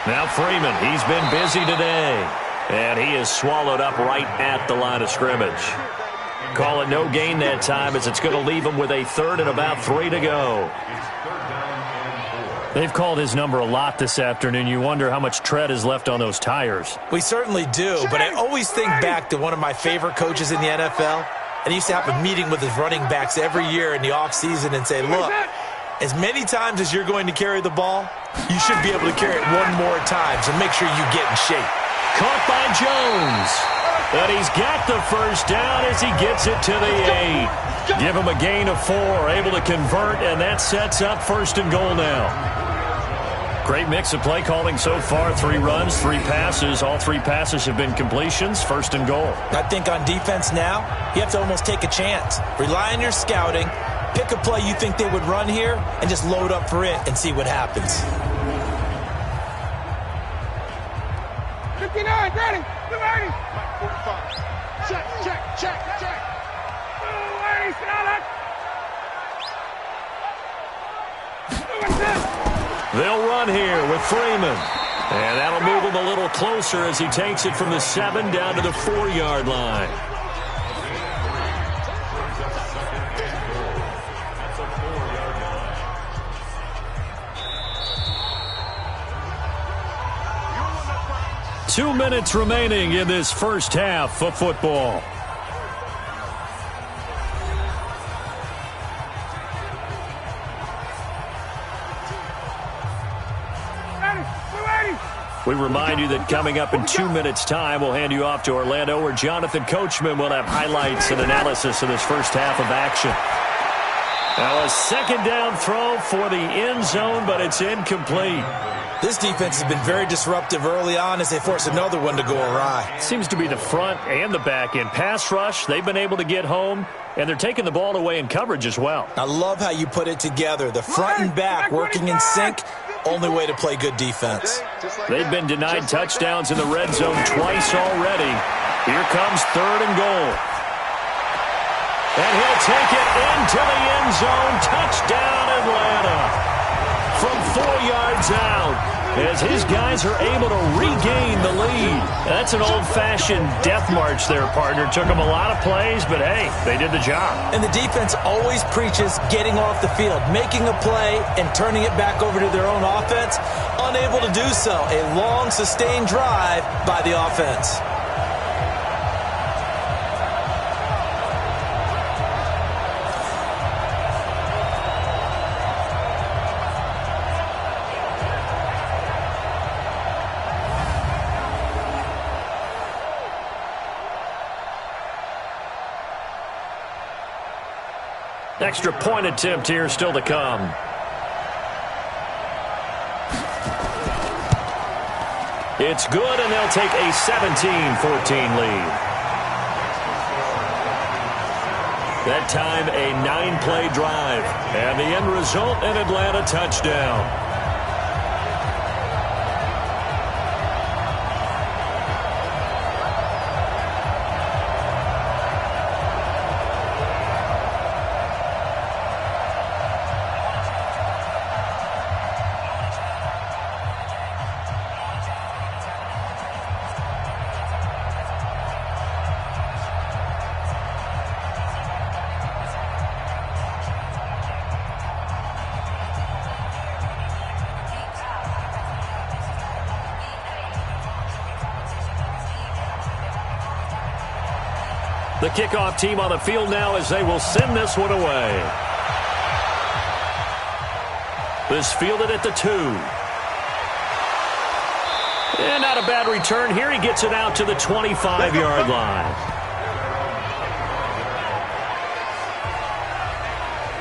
Speaker 2: Now Freeman, he's been busy today, and he is swallowed up right at the line of scrimmage. Call it no gain that time, as it's going to leave him with a 3rd and about 3 to go. They've called his number a lot this afternoon. You wonder how much tread is left on those tires.
Speaker 3: We certainly do, but I always think back to one of my favorite coaches in the NFL, and he used to have a meeting with his running backs every year in the offseason and say, look, as many times as you're going to carry the ball, you should be able to carry it one more time, so make sure you get in shape.
Speaker 2: Caught by Jones. And he's got the first down as he gets it to the 8. Give him a gain of 4, able to convert, and that sets up 1st and goal now. Great mix of play calling so far. 3 runs, 3 passes. All 3 passes have been completions. 1st and goal.
Speaker 3: I think on defense now, you have to almost take a chance. Rely on your scouting. Pick a play you think they would run here and just load up for it and see what happens.
Speaker 5: 59, ready, 280.
Speaker 4: 45. Check.
Speaker 5: 280, solid. 210.
Speaker 2: They'll run here with Freeman. And that'll move him a little closer as he takes it from the 7 down to the 4-yard line. Two minutes remaining in this first half of football. We remind you that coming up in 2 minutes' time, we'll hand you off to Orlando, where Jonathan Coachman will have highlights and analysis of this first half of action. Now a second down throw for the end zone, but it's incomplete.
Speaker 3: This defense has been very disruptive early on as they force another one to go awry.
Speaker 2: Seems to be the front and the back end. Pass rush, they've been able to get home, and they're taking the ball away in coverage as well.
Speaker 3: I love how you put it together. The front and back working in sync, only way to play good defense.
Speaker 2: They've been denied touchdowns in the red zone twice already. Here comes 3rd and goal. And he'll take it into the end zone. Touchdown, Atlanta. From 4 yards out, as his guys are able to regain the lead. That's an old-fashioned death march there, partner. Took them a lot of plays, but hey, they did the job.
Speaker 3: And the defense always preaches getting off the field, making a play, and turning it back over to their own offense. Unable to do so. A long, sustained drive by the offense.
Speaker 2: Extra point attempt here still to come. It's good, and they'll take a 17-14 lead. That time, a 9-play drive. And the end result, an Atlanta touchdown. The kickoff team on the field now as they will send this one away. This fielded at the 2. And not a bad return here. He gets it out to the 25-yard line.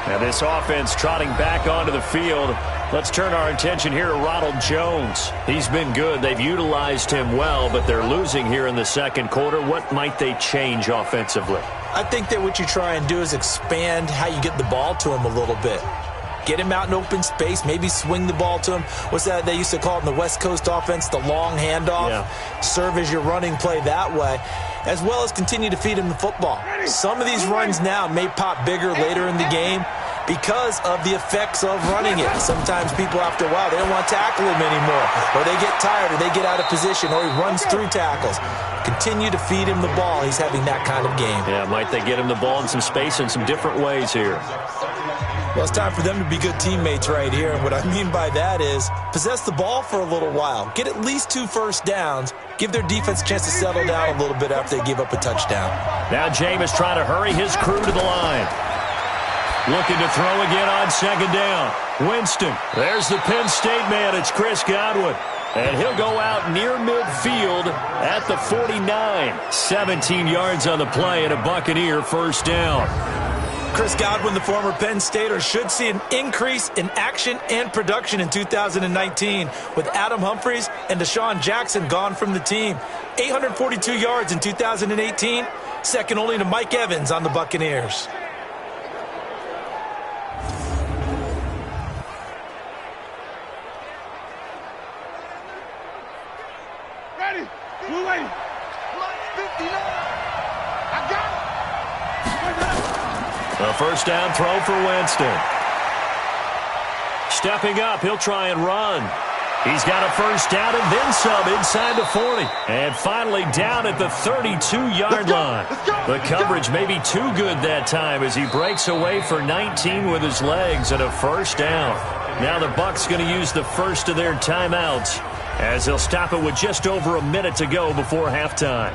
Speaker 2: Now this offense trotting back onto the field. Let's turn our attention here to Ronald Jones. He's been good. They've utilized him well, but they're losing here in the second quarter. What might they change offensively?
Speaker 3: I think that what you try and do is expand how you get the ball to him a little bit. Get him out in open space, maybe swing the ball to him. What's that they used to call it in the West Coast offense, the long handoff? Yeah. Serve as your running play that way, as well as continue to feed him the football. Some of these runs now may pop bigger later in the game because of the effects of running it. Sometimes people, after a while, they don't want to tackle him anymore, or they get tired, or they get out of position, or he runs through tackles. Continue to feed him the ball. He's having that kind of game.
Speaker 2: Yeah, might they get him the ball in some space in some different ways here?
Speaker 3: Well, it's time for them to be good teammates right here. And what I mean by that is possess the ball for a little while. Get at least 2 first downs. Give their defense a chance to settle down a little bit after they give up a touchdown.
Speaker 2: Now Jameis trying to hurry his crew to the line. Looking to throw again on second down. Winston. There's the Penn State man. It's Chris Godwin. And he'll go out near midfield at the 49. 17 yards on the play and a Buccaneer first down.
Speaker 3: Chris Godwin, the former Penn Stater, should see an increase in action and production in 2019 with Adam Humphries and Deshaun Jackson gone from the team. 842 yards in 2018, second only to Mike Evans on the Buccaneers.
Speaker 4: Ready? Blue lady. 59. I got it.
Speaker 2: A first down throw for Winston. Stepping up, he'll try and run. He's got a first down and then some inside the 40. And finally down at the 32-yard line. The coverage may be too good that time as he breaks away for 19 with his legs and a first down. Now the Bucs going to use the first of their timeouts as they'll stop it with just over a minute to go before halftime.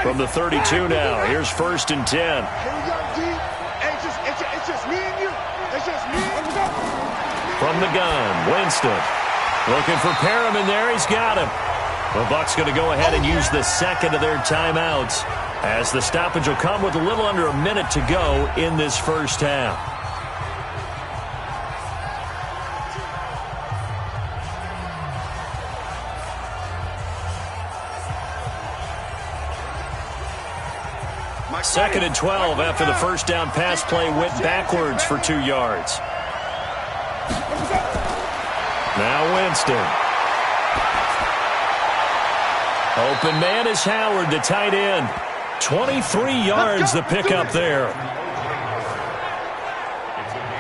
Speaker 2: From the 32 now, here's 1st and 10.
Speaker 4: Here we go, D. It's just me and you. It's just me and you.
Speaker 2: From the gun, Winston. Looking for Perriman there. He's got him. The Bucs going to go ahead and use the second of their timeouts, as the stoppage will come with a little under a minute to go in this first half. Second and 12 after the first down pass play went backwards for 2 yards. Now Winston. Open man is Howard, the tight end. 23 yards the pickup there.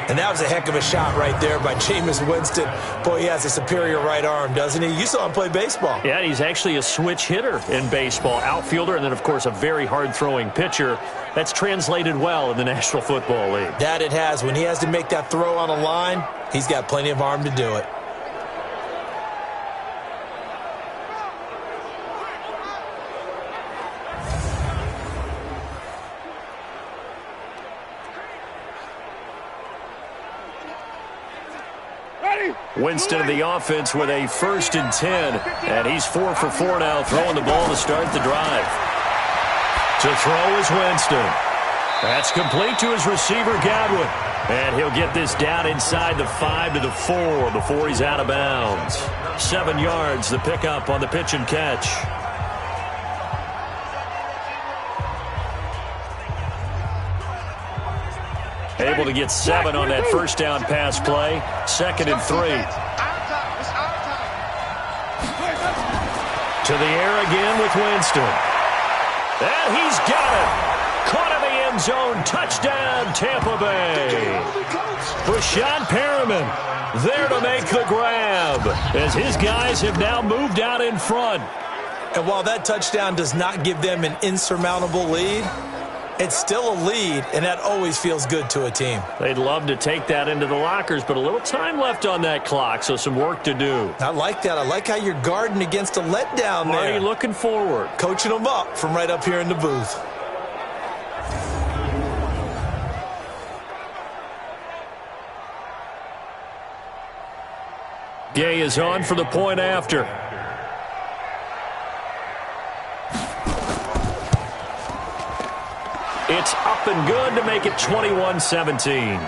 Speaker 3: And that was a heck of a shot right there by Jameis Winston. Boy, he has a superior right arm, doesn't he? You saw him play baseball.
Speaker 2: Yeah, he's actually a switch hitter in baseball. Outfielder, and then, of course, a very hard-throwing pitcher. That's translated well in the National Football League.
Speaker 3: That it has. When he has to make that throw on a line, he's got plenty of arm to do it.
Speaker 2: Winston of the offense with a 1st and 10. And he's 4 for 4 now, throwing the ball to start the drive. To throw is Winston. That's complete to his receiver, Godwin. And he'll get this down inside the 5 to the 4 before he's out of bounds. 7 yards, the pickup on the pitch and catch. Able to get 7 on that first down pass play. 2nd and 3. To the air again with Winston. And he's got it. Caught in the end zone. Touchdown, Tampa Bay. Brashad Perriman there to make the grab, as his guys have now moved out in front.
Speaker 3: And while that touchdown does not give them an insurmountable lead, it's still a lead, and that always feels good to a team.
Speaker 2: They'd love to take that into the lockers, but a little time left on that clock, so some work to do.
Speaker 3: I like that. I like how you're guarding against a letdown there.
Speaker 2: Marty looking forward.
Speaker 3: Coaching them up from right up here in the booth.
Speaker 2: Gay is on for the point after. It's up and good to make it 21-17.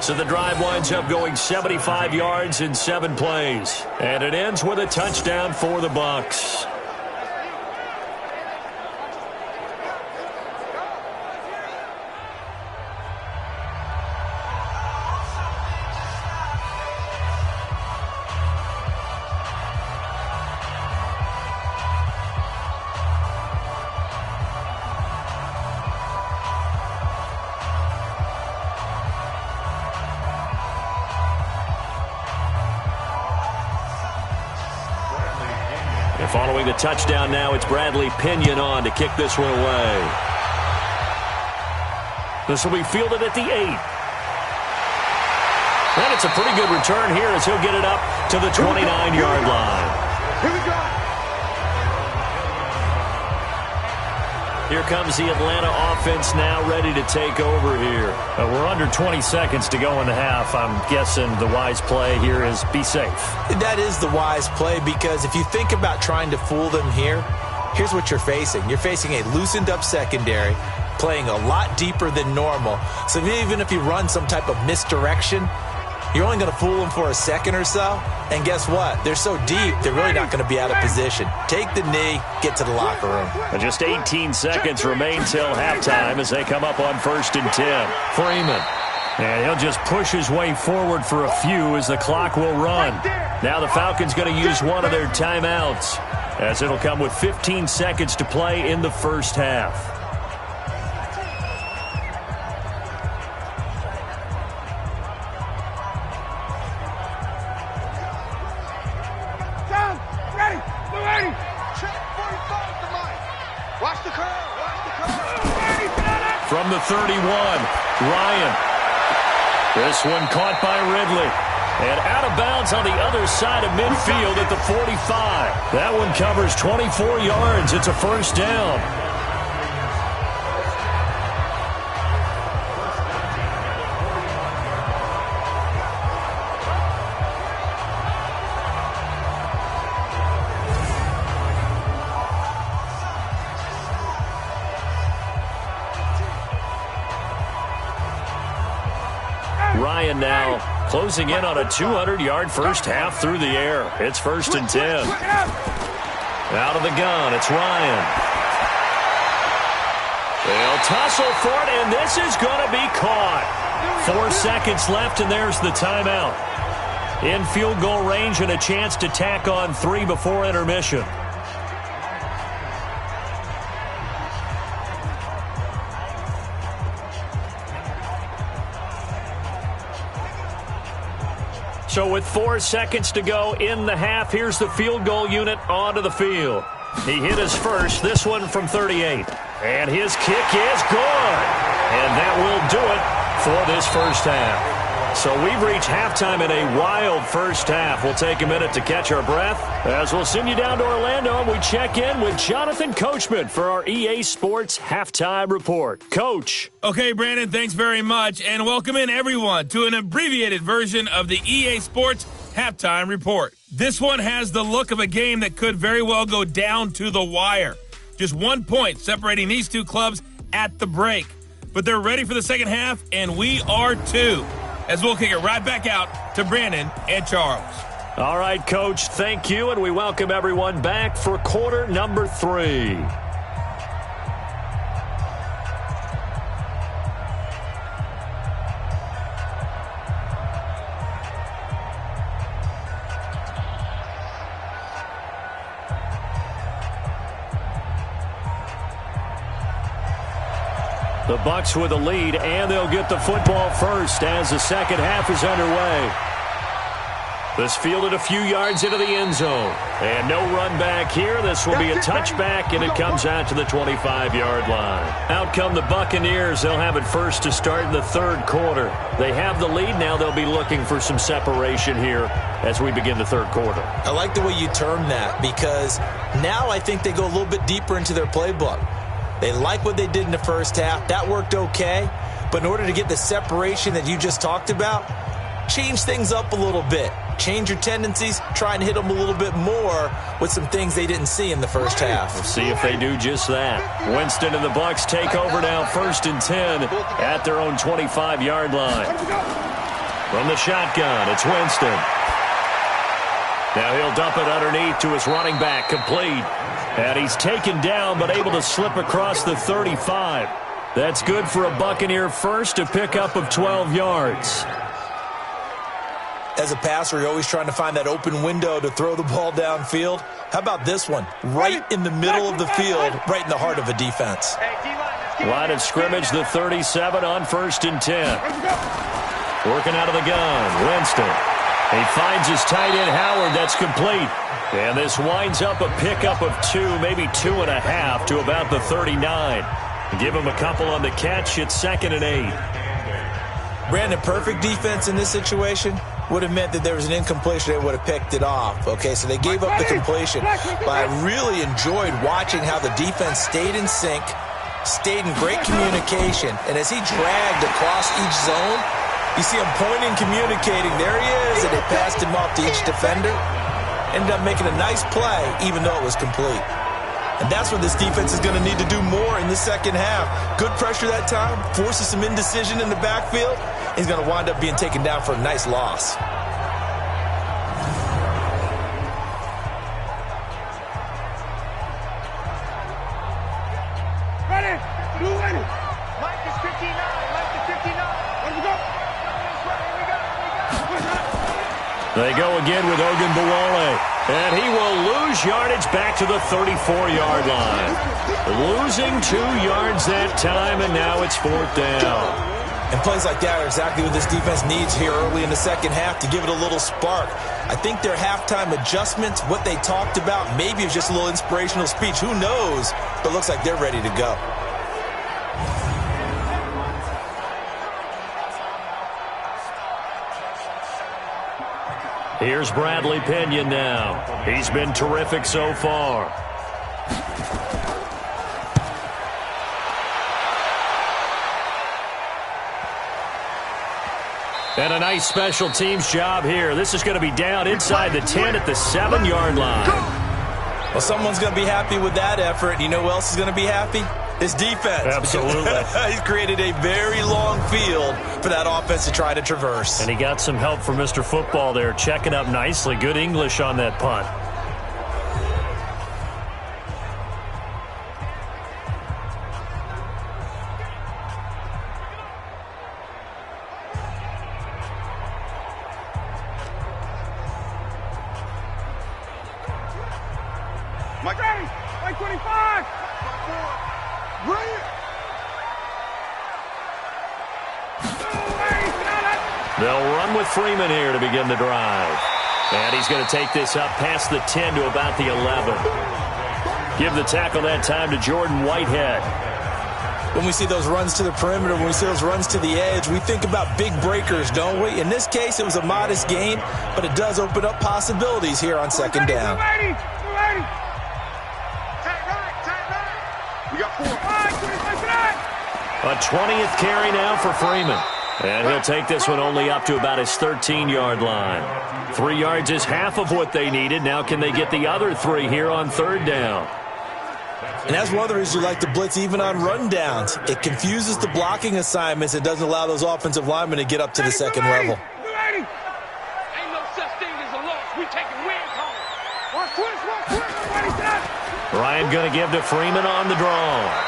Speaker 2: So the drive winds up going 75 yards in 7 plays. And it ends with a touchdown for the Bucs. Following the touchdown now, it's Bradley Pinion on to kick this one away. This will be fielded at the 8. And it's a pretty good return here as he'll get it up to the 29-yard line.
Speaker 4: Here we go.
Speaker 2: Here comes the Atlanta offense now ready to take over here. We're under 20 seconds to go in the half. I'm guessing the wise play here is be safe.
Speaker 3: That is the wise play, because if you think about trying to fool them here, here's what you're facing. You're facing a loosened up secondary, playing a lot deeper than normal. So even if you run some type of misdirection, you're only going to fool them for a second or so. And guess what? They're so deep, they're really not going to be out of position. Take the knee, get to the locker room.
Speaker 2: And just 18 seconds remain till halftime as they come up on 1st and 10. Freeman. And he'll just push his way forward for a few as the clock will run. Now the Falcons going to use one of their timeouts, as it'll come with 15 seconds to play in the first half. From the 31, Ryan. This one caught by Ridley. And out of bounds on the other side of midfield at the 45. That one covers 24 yards. It's a first down. Ryan now closing in on a 200-yard first half through the air. It's 1st and 10. Out of the gun, it's Ryan. They'll tussle for it, and this is going to be caught. 4 seconds left, and there's the timeout. In field goal range and a chance to tack on 3 before intermission. So with 4 seconds to go in the half, here's the field goal unit onto the field. He hit his first, this one from 38. And his kick is good. And that will do it for this first half. So we've reached halftime in a wild first half. We'll take a minute to catch our breath as we'll send you down to Orlando and we check in with Jonathan Coachman for our EA Sports Halftime Report. Coach.
Speaker 1: Okay, Brandon, thanks very much. And welcome in, everyone, to an abbreviated version of the EA Sports Halftime Report. This one has the look of a game that could very well go down to the wire. Just 1 point separating these two clubs at the break. But they're ready for the second half, and we are too. As we'll kick it right back out to Brandon and Charles.
Speaker 2: All right, Coach, thank you, and we welcome everyone back for quarter number 3. The Bucs with a lead, and they'll get the football first as the second half is underway. This fielded a few yards into the end zone. And no run back here. This will be a touchback, and it comes out to the 25-yard line. Out come the Buccaneers. They'll have it first to start in the third quarter. They have the lead now. They'll be looking for some separation here as we begin the third quarter.
Speaker 3: I like the way you term that because now I think they go a little bit deeper into their playbook. They like what they did in the first half. That worked okay. But in order to get the separation that you just talked about, change things up a little bit. Change your tendencies. Try and hit them a little bit more with some things they didn't see in the first half.
Speaker 2: We'll see if they do just that. Winston and the Bucs take over now, 1st and 10 at their own 25-yard line. From the shotgun, it's Winston. Now he'll dump it underneath to his running back, complete. And he's taken down but able to slip across the 35. That's good for a Buccaneer first, a pickup of 12 yards.
Speaker 3: As a passer, you're always trying to find that open window to throw the ball downfield. How about this one? Right in the middle of the field, right in the heart of a defense.
Speaker 2: Line of scrimmage, the 37 on 1st and 10. Working out of the gun, Winston. He finds his tight end, Howard. That's complete. And this winds up a pickup of 2, maybe 2.5 to about the 39. Give him a couple on the catch. It's 2nd and 8.
Speaker 3: Brandon, perfect defense in this situation would have meant that there was an incompletion. They would have picked it off. Okay, so they gave up the completion. But I really enjoyed watching how the defense stayed in sync, stayed in great communication. And as he dragged across each zone, you see him pointing, communicating. There he is, and they passed him off to each defender. Ended up making a nice play, even though it was complete. And that's what this defense is going to need to do more in the second half. Good pressure that time, forces some indecision in the backfield. He's going to wind up being taken down for a nice loss.
Speaker 5: Ready? Blue ready. Mike is 59. Mike is 59. Let me go.
Speaker 2: They go again with Ogunbowale. And he will lose yardage back to the 34-yard line. Losing 2 yards that time, and now it's 4th down.
Speaker 3: And plays like that are exactly what this defense needs here early in the second half to give it a little spark. I think their halftime adjustments, what they talked about, maybe it's just a little inspirational speech. Who knows? But it looks like they're ready to go.
Speaker 2: Here's Bradley Pinion now. He's been terrific so far. And a nice special teams job here. This is going to be down inside the 10 at the 7-yard line.
Speaker 3: Well, someone's going to be happy with that effort. You know who else is going to be happy? His defense.
Speaker 2: Absolutely.
Speaker 3: He's created a very long field for that offense to try to traverse.
Speaker 2: And he got some help from Mr. Football there, checking up nicely. Good English on that punt.
Speaker 5: Mike ready. Mike 25. Brilliant.
Speaker 2: They'll run with Freeman here to begin the drive. And he's going to take this up past the 10 to about the 11. Give the tackle that time to Jordan Whitehead.
Speaker 3: When we see those runs to the perimeter, when we see those runs to the edge, we think about big breakers, don't we? In this case, it was a modest gain, but it does open up possibilities here on second down.
Speaker 4: We got 4.
Speaker 2: A 20th carry now for Freeman. And he'll take this one only up to about his 13-yard line. 3 yards is half of what they needed. Now can they get the other 3 here on third down?
Speaker 3: And that's one of the reasons you like to blitz even on rundowns. It confuses the blocking assignments. It doesn't allow those offensive linemen to get up to the second level.
Speaker 5: Ain't no such thing as a loss. We taking wins home. Watch twist. Everybody set.
Speaker 2: Ryan going to give to Freeman on the draw.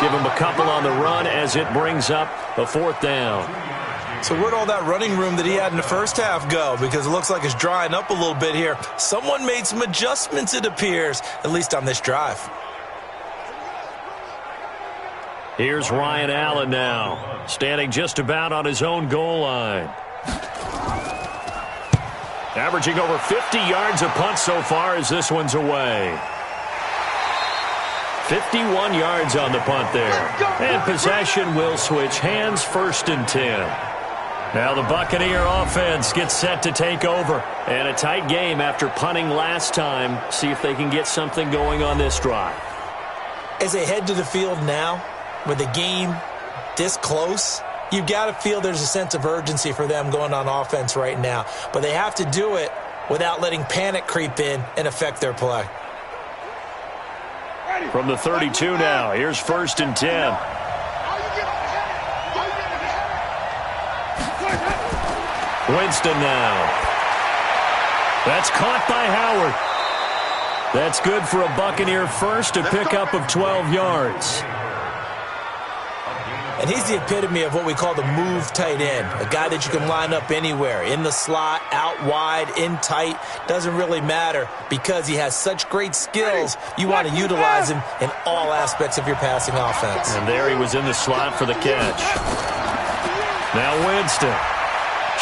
Speaker 2: Give him a couple on the run as it brings up a 4th down.
Speaker 3: So where'd all that running room that he had in the first half go? Because it looks like it's drying up a little bit here. Someone made some adjustments, it appears, at least on this drive.
Speaker 2: Here's Ryan Allen now, standing just about on his own goal line. Averaging over 50 yards a punt so far as this one's away. 51 yards on the punt there. And possession will switch hands, 1st and 10. Now the Buccaneer offense gets set to take over. And a tight game after punting last time. See if they can get something going on this drive.
Speaker 3: As they head to the field now, with the game this close, you've got to feel there's a sense of urgency for them going on offense right now. But they have to do it without letting panic creep in and affect their play.
Speaker 2: From the 32 now, here's 1st and 10. Winston now. That's caught by Howard. That's good for a Buccaneer first, a pickup of 12 yards.
Speaker 3: And he's the epitome of what we call the move tight end, a guy that you can line up anywhere, in the slot, out wide, in tight, doesn't really matter because he has such great skills. You want to utilize him in all aspects of your passing offense.
Speaker 2: And there he was in the slot for the catch. Now Winston.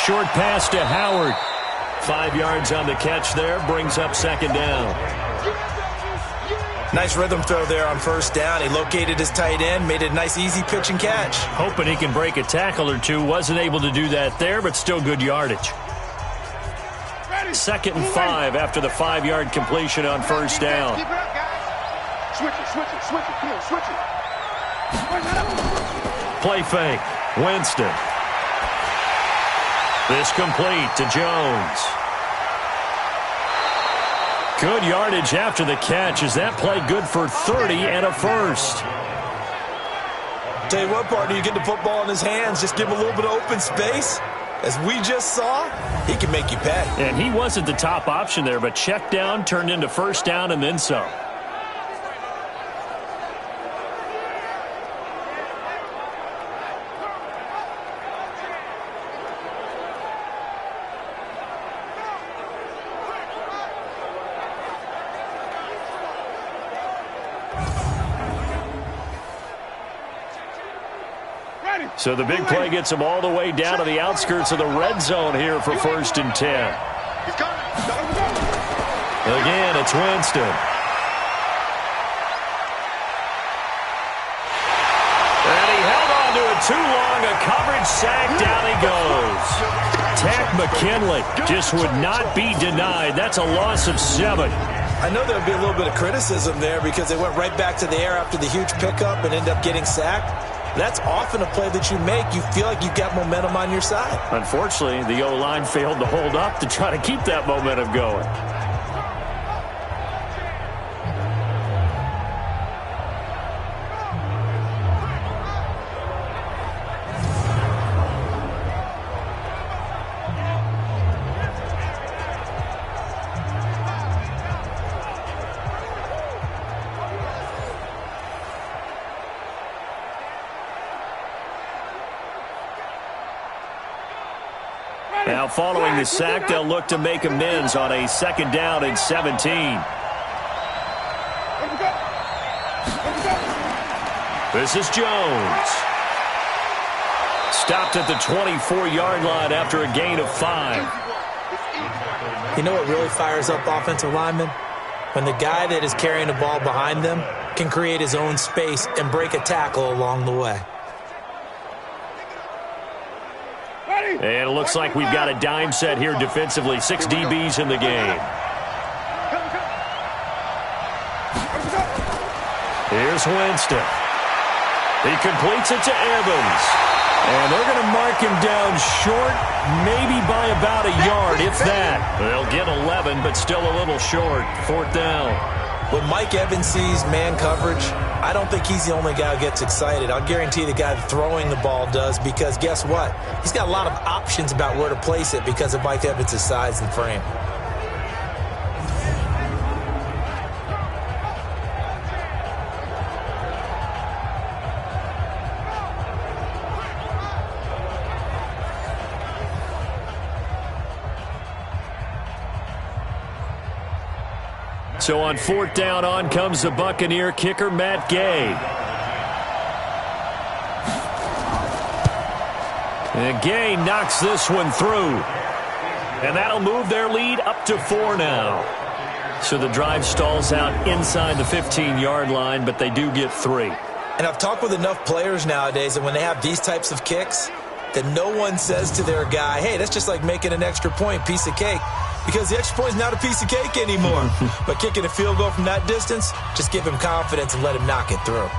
Speaker 2: Short pass to Howard. 5 yards on the catch there, brings up second down.
Speaker 3: Nice rhythm throw there on 1st down. He located his tight end, made a nice easy pitch and catch.
Speaker 2: Hoping he can break a tackle or two. Wasn't able to do that there, but still good yardage. 2nd and 5 after the 5-yard completion on 1st down.
Speaker 4: Switch it. Come on, switch it.
Speaker 2: Play fake. Winston. This complete to Jones. Good yardage after the catch. Is that play good for 30 and a first?
Speaker 3: Tell you what, partner, you get the football in his hands, just give him a little bit of open space. As we just saw, he can make you pay.
Speaker 2: And he wasn't the top option there, but check down turned into 1st down and then some. So the big play gets him all the way down to the outskirts of the red zone here for 1st and 10. Again, it's Winston. And he held on to it too long. A coverage sack. Down he goes. Tack McKinley just would not be denied. That's a loss of 7.
Speaker 3: I know there would be a little bit of criticism there because they went right back to the air after the huge pickup and ended up getting sacked. That's often a play that you make. You feel like you've got momentum on your side.
Speaker 2: Unfortunately, the O-line failed to hold up to try to keep that momentum going. Now following the sack, they'll look to make amends on a 2nd down and 17. This is Jones. Stopped at the 24-yard line after a gain of 5.
Speaker 3: You know what really fires up offensive linemen? When the guy that is carrying the ball behind them can create his own space and break a tackle along the way.
Speaker 2: And it looks like we've got a dime set here defensively. 6 DBs in the game. Here's Winston. He completes it to Evans. And they're going to mark him down short, maybe by about a yard, if that. They'll get 11, but still a little short. 4th down.
Speaker 3: When Mike Evans sees man coverage, I don't think he's the only guy who gets excited. I'll guarantee the guy throwing the ball does, because guess what? He's got a lot of options about where to place it because of Mike Evans' size and frame.
Speaker 2: So on 4th down, on comes the Buccaneer kicker, Matt Gay. And Gay knocks this one through. And that'll move their lead up to 4 now. So the drive stalls out inside the 15-yard line, but they do get 3.
Speaker 3: And I've talked with enough players nowadays that when they have these types of kicks, that no one says to their guy, hey, that's just like making an extra point, piece of cake. Because the extra point is not a piece of cake anymore. But kicking a field goal from that distance, just give him confidence and let him knock it through.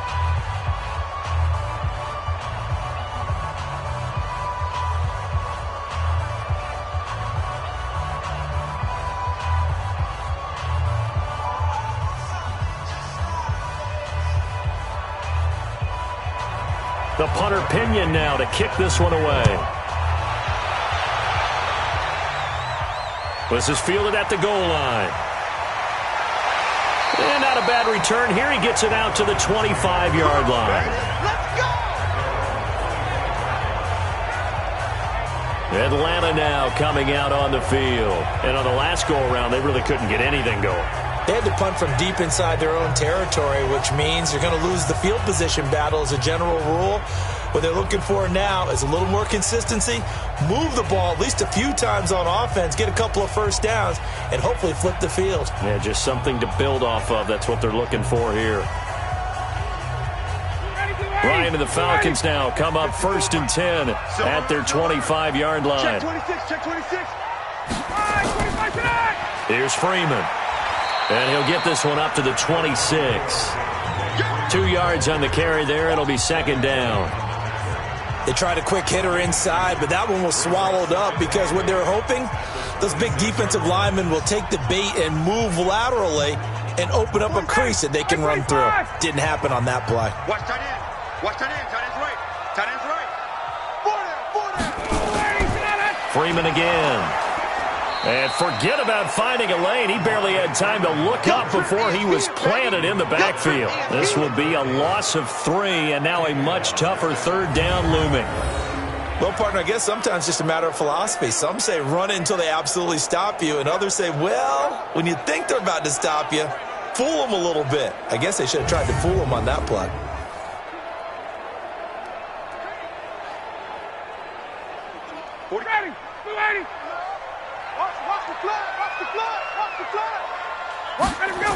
Speaker 2: The punter Pinion now to kick this one away. This is fielded at the goal line. And not a bad return here. He gets it out to the 25-yard line.
Speaker 5: Let's go!
Speaker 2: Atlanta now coming out on the field. And on the last go-around, they really couldn't get anything going.
Speaker 3: They had to punt from deep inside their own territory, which means you're going to lose the field position battle as a general rule. What they're looking for now is a little more consistency, move the ball at least a few times on offense, get a couple of first downs, and hopefully flip the field.
Speaker 2: Yeah, just something to build off of. That's what they're looking for here. Ryan and the Falcons now come up 1st and 10 at their 25-yard line.
Speaker 5: Check 26, check 26. All right, 25 tonight.
Speaker 2: Here's Freeman. And he'll get this one up to the 26. 2 yards on the carry there. It'll be 2nd down.
Speaker 3: They tried a quick hitter inside, but that one was swallowed up because what they're hoping, those big defensive linemen will take the bait and move laterally and open up a crease that they can run through. Didn't happen on that play.
Speaker 4: Watch tight end. Watch tight end. Tight end's right. Tight end's right. 40.
Speaker 2: Freeman again. And forget about finding a lane. He barely had time to look up before he was planted in the backfield. This will be a loss of 3, and now a much tougher 3rd down looming.
Speaker 3: Well, partner, I guess sometimes it's just a matter of philosophy. Some say run it until they absolutely stop you, and others say, well, when you think they're about to stop you, fool them a little bit. I guess they should have tried to fool them on that play.
Speaker 5: Ready, 280. Watch the flood, watch the flood, watch the flood. Let him go.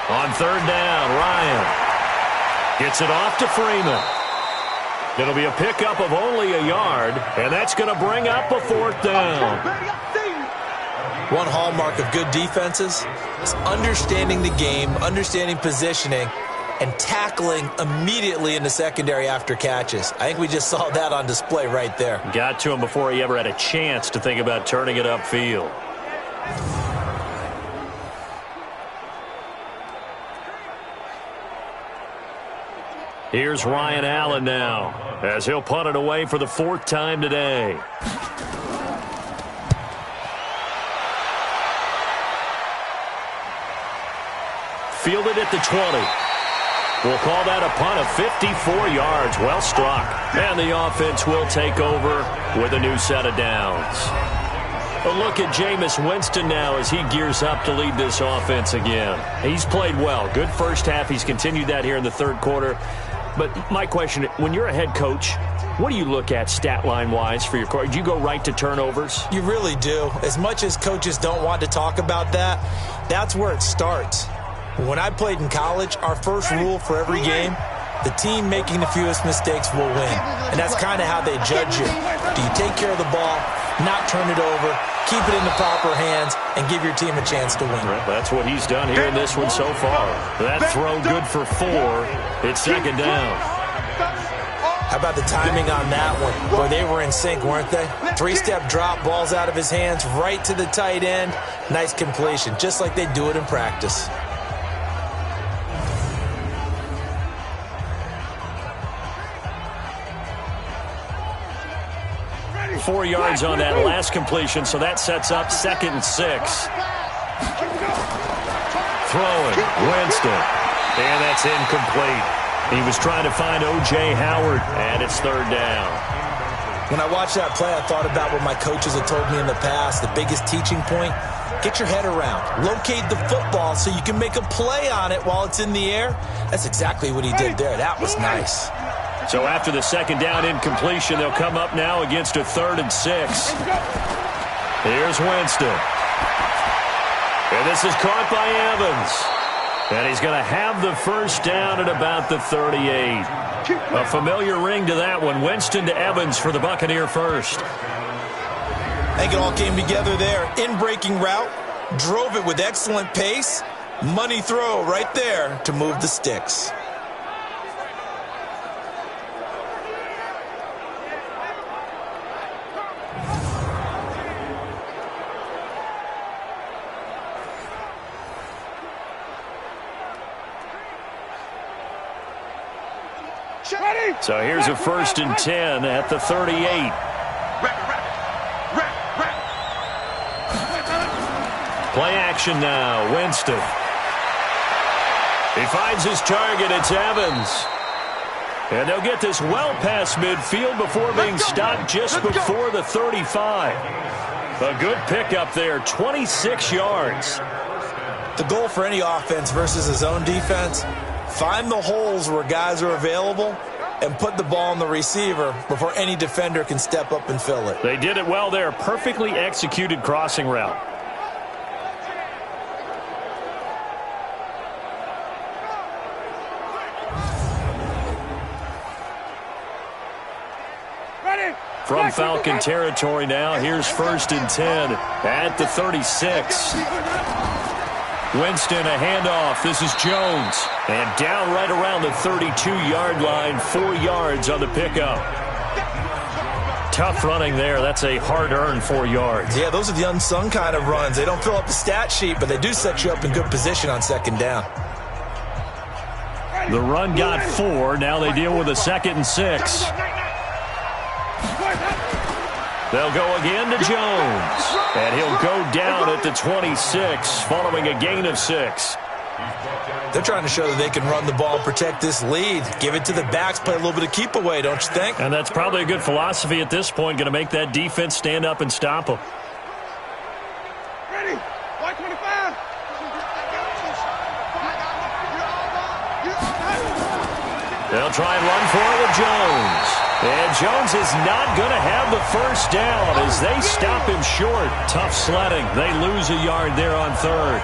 Speaker 2: On 3rd down, Ryan gets it off to Freeman. It'll be a pickup of only a yard, and that's going to bring up a 4th down.
Speaker 3: One hallmark of good defenses is understanding the game, understanding positioning, and tackling immediately in the secondary after catches. I think we just saw that on display right there.
Speaker 2: Got to him before he ever had a chance to think about turning it upfield. Here's Ryan Allen now, as he'll punt it away for the 4th time today. Fielded at the 20. We'll call that a punt of 54 yards. Well struck. And the offense will take over with a new set of downs. A look at Jameis Winston now as he gears up to lead this offense again. He's played well. Good first half. He's continued that here in the third quarter. But my question, when you're a head coach, what do you look at stat line-wise for your coach? Do you go right to turnovers?
Speaker 3: You really do. As much as coaches don't want to talk about that, that's where it starts. When I played in college, our first rule for every game, the team making the fewest mistakes will win. And that's kind of how they judge you. Do you take care of the ball, not turn it over, keep it in the proper hands, and give your team a chance to win?
Speaker 2: Well, that's what he's done here in this one so far. That throw good for 4. It's second down.
Speaker 3: How about the timing on that one? Boy, they were in sync, weren't they? 3-step drop, balls out of his hands, right to the tight end. Nice completion, just like they do it in practice.
Speaker 2: 4 yards on that last completion, so that sets up 2nd and 6. Throwing, Winston, and that's incomplete. He was trying to find O.J. Howard, and it's 3rd down.
Speaker 3: When I watched that play, I thought about what my coaches had told me in the past. The biggest teaching point, get your head around. Locate the football so you can make a play on it while it's in the air. That's exactly what he did there. That was nice.
Speaker 2: So after the 2nd down incompletion, they'll come up now against a 3rd and 6. Here's Winston. And this is caught by Evans. And he's going to have the first down at about the 38. A familiar ring to that one. Winston to Evans for the Buccaneer first.
Speaker 3: I think it all came together there. In-breaking route, drove it with excellent pace. Money throw right there to move the sticks.
Speaker 2: So here's a 1st and 10 at the 38. Play action now. Winston. He finds his target. It's Evans. And they'll get this well past midfield before being stopped just before the 35. A good pickup there. 26 yards.
Speaker 3: The goal for any offense versus a zone defense, find the holes where guys are available and put the ball on the receiver before any defender can step up and fill it.
Speaker 2: They did it well there. Perfectly executed crossing route. From Falcon territory now, here's 1st and 10 at the 36. Winston, a handoff. This is Jones. And down right around the 32-yard line, 4 yards on the pickup. Tough running there. That's a hard-earned 4 yards.
Speaker 3: Yeah, those are the unsung kind of runs. They don't fill up the stat sheet, but they do set you up in good position on 2nd down.
Speaker 2: The run got 4. Now they deal with a 2nd and 6. They'll go again to Jones. And he'll go down at the 26 following a gain of 6.
Speaker 3: They're trying to show that they can run the ball and protect this lead. Give it to the backs, play a little bit of keep away, don't you think?
Speaker 2: And that's probably a good philosophy at this point, going to make that defense stand up and stop them.
Speaker 5: Ready? White 25.
Speaker 2: They'll try and run for it with Jones. And Jones is not going to have the first down as they stop him short. Tough sledding. They lose a yard there on 3rd.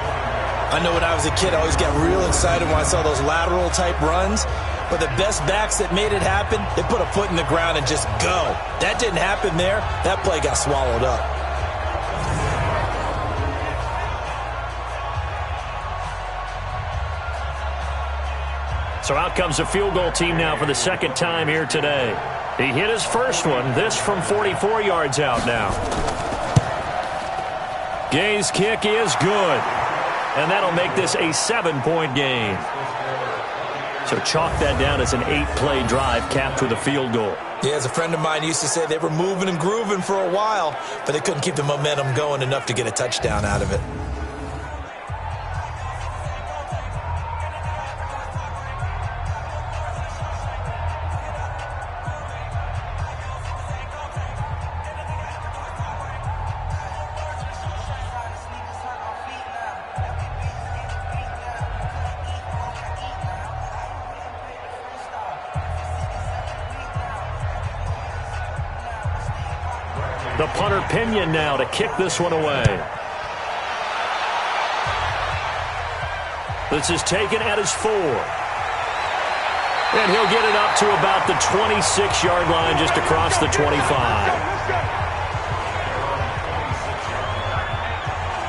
Speaker 3: I know when I was a kid, I always got real excited when I saw those lateral-type runs. But the best backs that made it happen, they put a foot in the ground and just go. That didn't happen there. That play got swallowed up.
Speaker 2: So out comes the field goal team now for the 2nd time here today. He hit his first one. This from 44 yards out now. Gay's kick is good. And that'll make this a 7-point game. So chalk that down as an 8-play drive capped with a field goal.
Speaker 3: Yeah, as a friend of mine used to say, they were moving and grooving for a while, but they couldn't keep the momentum going enough to get a touchdown out of it.
Speaker 2: The punter Pinion now to kick this one away. This is taken at his 4. And he'll get it up to about the 26-yard line, just across the 25.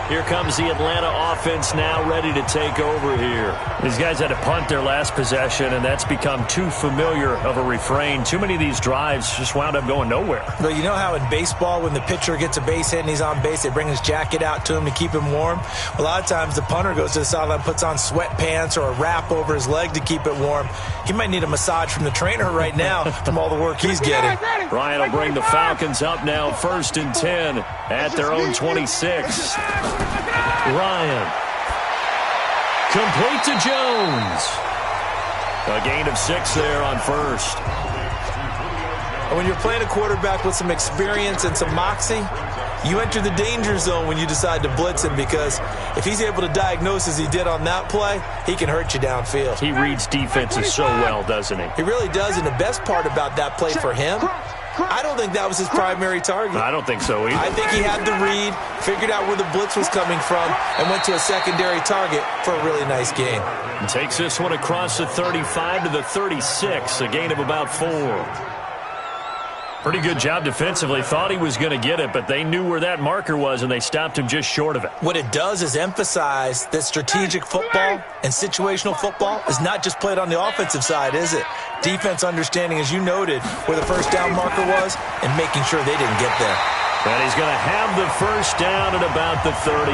Speaker 2: Here comes the Atlanta offense now ready to take over here.
Speaker 1: These guys had to punt their last possession, and that's become too familiar of a refrain. Too many of these drives just wound up going nowhere.
Speaker 3: But you know how in baseball, when the pitcher gets a base hit and he's on base, they bring his jacket out to him to keep him warm? A lot of times the punter goes to the sideline, puts on sweatpants or a wrap over his leg to keep it warm. He might need a massage from the trainer right now from all the work he's getting.
Speaker 2: Ryan will bring the Falcons up now, 1st and 10 at their own 26. Ryan. Complete to Jones. A gain of 6 there on 1st.
Speaker 3: When you're playing a quarterback with some experience and some moxie, you enter the danger zone when you decide to blitz him, because if he's able to diagnose as he did on that play, he can hurt you downfield.
Speaker 2: He reads defenses so well, doesn't he?
Speaker 3: He really does, and the best part about that play for him, I don't think that was his primary target.
Speaker 2: I don't think so either.
Speaker 3: I think he had the read, figured out where the blitz was coming from, and went to a secondary target for a really nice gain.
Speaker 2: And takes this one across the 35 to the 36, a gain of about 4.
Speaker 1: Pretty good job defensively. Thought he was going to get it, but they knew where that marker was, and they stopped him just short of it.
Speaker 3: What it does is emphasize that strategic football and situational football is not just played on the offensive side, is it? Defense understanding, as you noted, where the first down marker was and making sure they didn't get there.
Speaker 2: And he's going to have the first down at about the 38.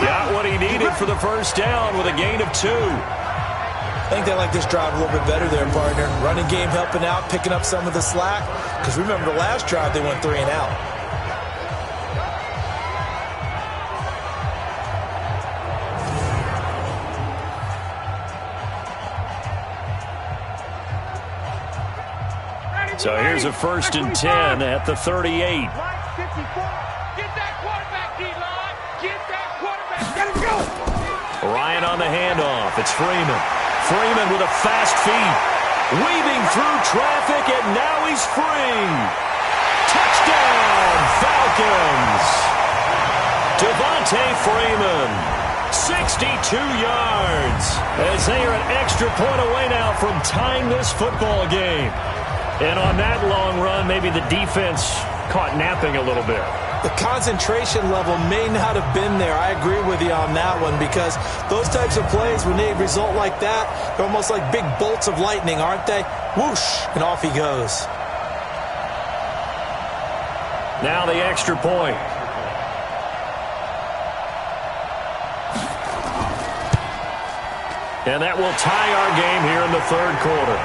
Speaker 2: Got what he needed for the first down with a gain of 2.
Speaker 3: I think they like this drive a little bit better there, partner. Running game helping out, picking up some of the slack. Because remember the last drive, they went 3 and out.
Speaker 2: So here's a 1st and 10 at the 38.
Speaker 5: Get that quarterback, D-line. Get that quarterback. Let him go.
Speaker 2: Ryan on the handoff. It's Freeman. Freeman with a fast feet. Weaving through traffic, and now he's free. Touchdown, Falcons. Devonta Freeman, 62 yards. As they are an extra point away now from tying this football game. And on that long run, maybe the defense caught napping a little bit.
Speaker 3: The concentration level may not have been there. I agree with you on that one, because those types of plays, when they result like that, they're almost like big bolts of lightning, aren't they? Whoosh, and off he goes.
Speaker 2: Now the extra point. And that will tie our game here in the 3rd quarter.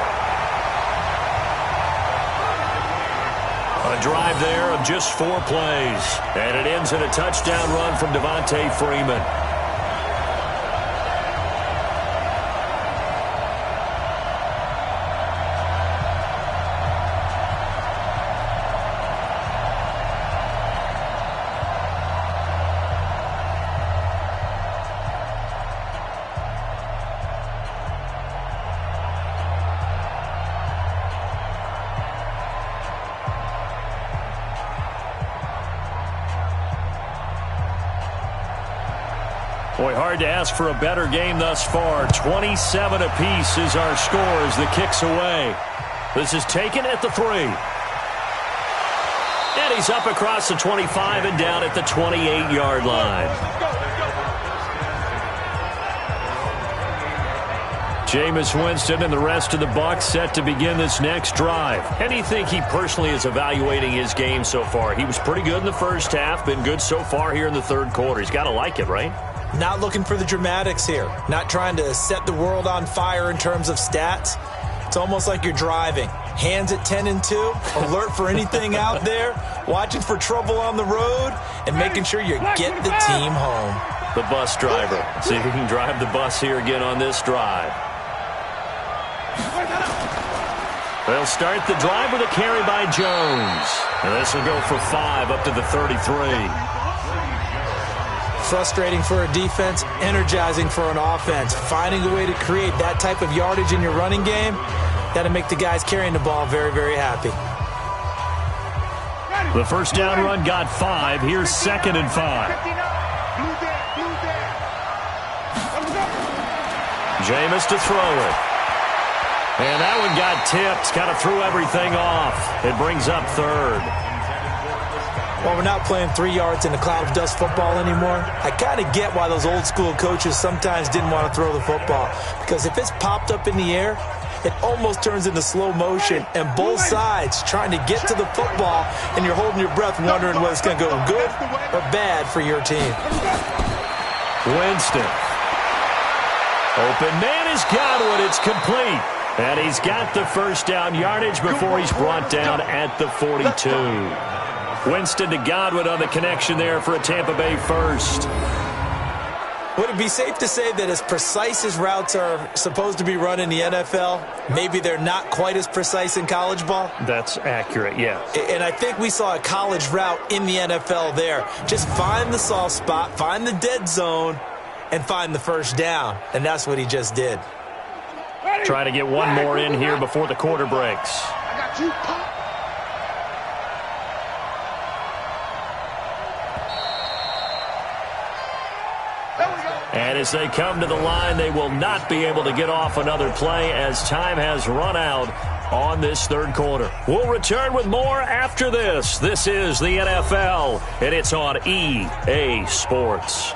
Speaker 2: A drive there of just 4 plays. And it ends in a touchdown run from Devonta Freeman. Boy, hard to ask for a better game thus far. 27 apiece is our score as the kick's away. This is taken at the 3. And he's up across the 25 and down at the 28-yard line. Jameis Winston and the rest of the Bucs set to begin this next drive. And you think he personally is evaluating his game so far? He was pretty good in the first half, been good so far here in the 3rd quarter. He's got to like it, right?
Speaker 3: Not looking for the dramatics here. Not trying to set the world on fire in terms of stats. It's almost like you're driving. Hands at 10 and 2, alert for anything out there, watching for trouble on the road, and making sure you get the team home.
Speaker 2: The bus driver. See if he can drive the bus here again on this drive. They'll start the drive with a carry by Jones. And this will go for 5 up to the 33.
Speaker 3: Frustrating for a defense, energizing for an offense. Finding a way to create that type of yardage in your running game, that'll make the guys carrying the ball very, very happy.
Speaker 2: The first down run got 5. Here's 2nd and 5. Jameis to throw it. And that one got tipped. Kind of threw everything off. It brings up 3rd.
Speaker 3: Well, we're not playing 3 yards in a cloud of dust football anymore. I kind of get why those old school coaches sometimes didn't want to throw the football. Because if it's popped up in the air, it almost turns into slow motion, and both sides trying to get to the football, and you're holding your breath wondering whether it's going to go good or bad for your team.
Speaker 2: Winston. Open man is Godwin. It's complete. And he's got the first down yardage before he's brought down at the 42. Winston to Godwin on the connection there for a Tampa Bay first.
Speaker 3: Would it be safe to say that as precise as routes are supposed to be run in the NFL, maybe they're not quite as precise in college ball?
Speaker 2: That's accurate, yeah.
Speaker 3: And I think we saw a college route in the NFL there. Just find the soft spot, find the dead zone, and find the first down. And that's what he just did.
Speaker 2: Trying to get one more in here before the quarter breaks.
Speaker 5: I got you, Pop.
Speaker 2: And as they come to the line, they will not be able to get off another play as time has run out on this 3rd quarter. We'll return with more after this. This is the NFL, and it's on EA Sports.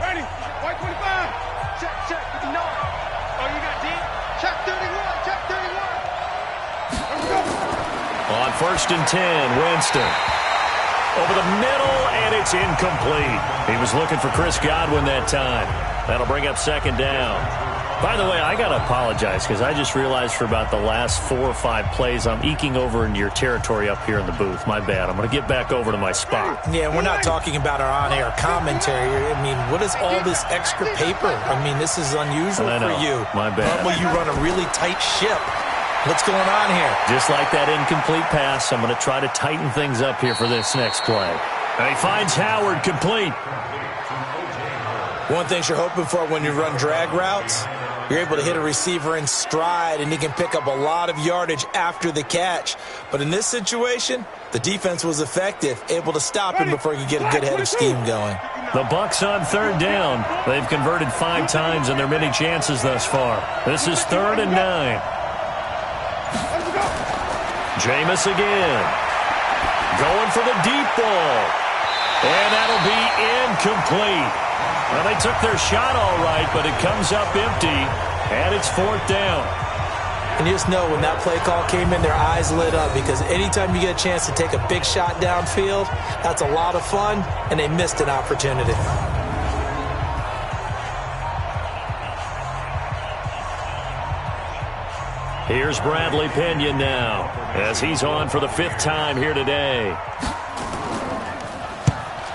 Speaker 5: Ready? White 25. Check, 59. Oh, you got D? Check 31. Check 31. Here we go.
Speaker 2: On 1st and 10, Winston. Over the middle, and it's incomplete. He was looking for Chris Godwin that time. That'll bring up 2nd down. By the way, I got to apologize because I just realized for about the last 4 or 5 plays, I'm eking over into your territory up here in the booth. My bad. I'm going to get back over to my spot.
Speaker 3: Yeah, we're not talking about our on-air commentary. I mean, what is all this extra paper? I mean, this is unusual for you.
Speaker 2: My bad.
Speaker 3: Normally you run a really tight ship. What's going on here?
Speaker 2: Just like that incomplete pass, I'm going to try to tighten things up here for this next play. And he finds Howard complete.
Speaker 3: One thing you're hoping for when you run drag routes, you're able to hit a receiver in stride, and he can pick up a lot of yardage after the catch. But in this situation, the defense was effective, able to stop him before he could get a good head of steam going.
Speaker 2: The Bucs on 3rd down. They've converted 5 times in their many chances thus far. This is 3rd and 9. Jameis again. Going for the deep ball. And that'll be incomplete. Well, they took their shot all right, but it comes up empty, and it's 4th down.
Speaker 3: And you just know when that play call came in, their eyes lit up, because anytime you get a chance to take a big shot downfield, that's a lot of fun, and they missed an opportunity.
Speaker 2: Here's Bradley Pinion now, as he's on for the 5th time here today.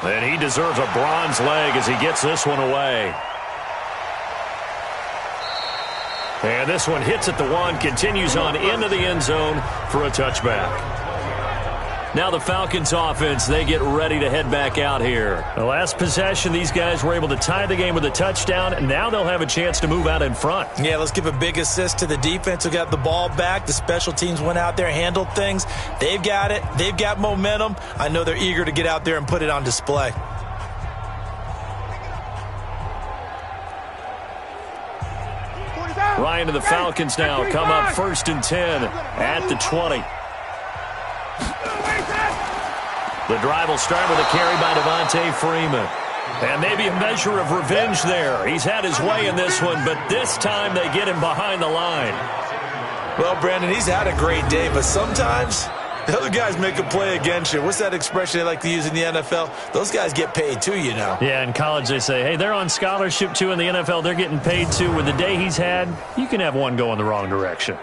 Speaker 2: And he deserves a bronze leg as he gets this one away. And this one hits at the 1, continues on into the end zone for a touchback. Now the Falcons offense, they get ready to head back out here. The last possession, these guys were able to tie the game with a touchdown, and now they'll have a chance to move out in front.
Speaker 3: Yeah, let's give a big assist to the defense who got the ball back. The special teams went out there, handled things. They've got it. They've got momentum. I know they're eager to get out there and put it on display.
Speaker 2: Ryan to the Falcons now come up 1st and 10 at the 20. The drive will start with a carry by Devonta Freeman. And maybe a measure of revenge there. He's had his way in this one, but this time they get him behind the line.
Speaker 3: Well, Brandon, he's had a great day, but sometimes the other guys make a play against you. What's that expression they like to use in the NFL? Those guys get paid too, you know.
Speaker 2: Yeah, in college they say, hey, they're on scholarship too. In the NFL, they're getting paid too. With the day he's had, you can have one go in the wrong direction.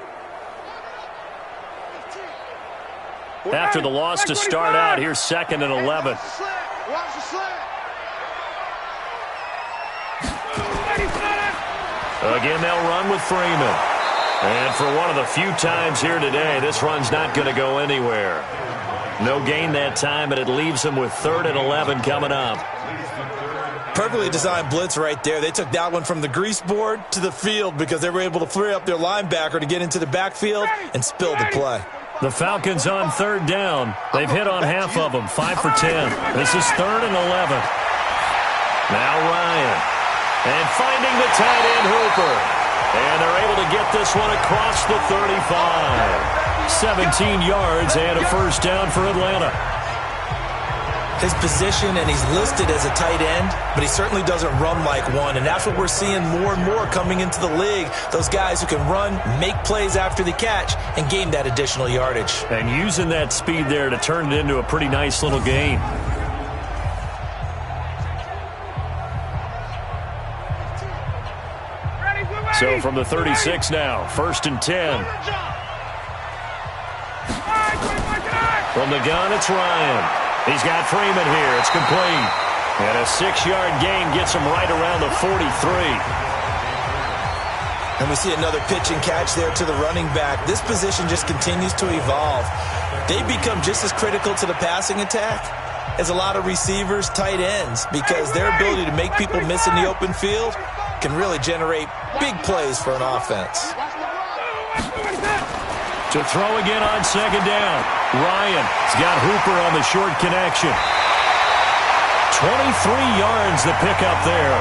Speaker 2: After the loss to start out, here's 2nd and 11.
Speaker 5: Watch the slant.
Speaker 2: Again, they'll run with Freeman. And for one of the few times here today, this run's not going to go anywhere. No gain that time, but it leaves them with 3rd and 11 coming up.
Speaker 3: Perfectly designed blitz right there. They took that one from the grease board to the field because they were able to free up their linebacker to get into the backfield and spill the play.
Speaker 2: The Falcons on third down. They've hit on half of them, 5 for 10. This is 3rd and 11. Now Ryan. And finding the tight end Hooper. And they're able to get this one across the 35. 17 yards and a first down for Atlanta.
Speaker 3: His position, and he's listed as a tight end, but he certainly doesn't run like one, and that's what we're seeing more and more coming into the league. Those guys who can run, make plays after the catch, and gain that additional yardage.
Speaker 2: And using that speed there to turn it into a pretty nice little game. So from the 36 now, 1st and 10. From the gun, it's Ryan. He's got Freeman here. It's complete. And a 6-yard gain gets him right around the 43.
Speaker 3: And we see another pitch and catch there to the running back. This position just continues to evolve. They become just as critical to the passing attack as a lot of receivers, tight ends, because their ability to make people miss in the open field can really generate big plays for an offense.
Speaker 2: To throw again on 2nd down. Ryan's got Hooper on the short connection. 23 yards the pickup there.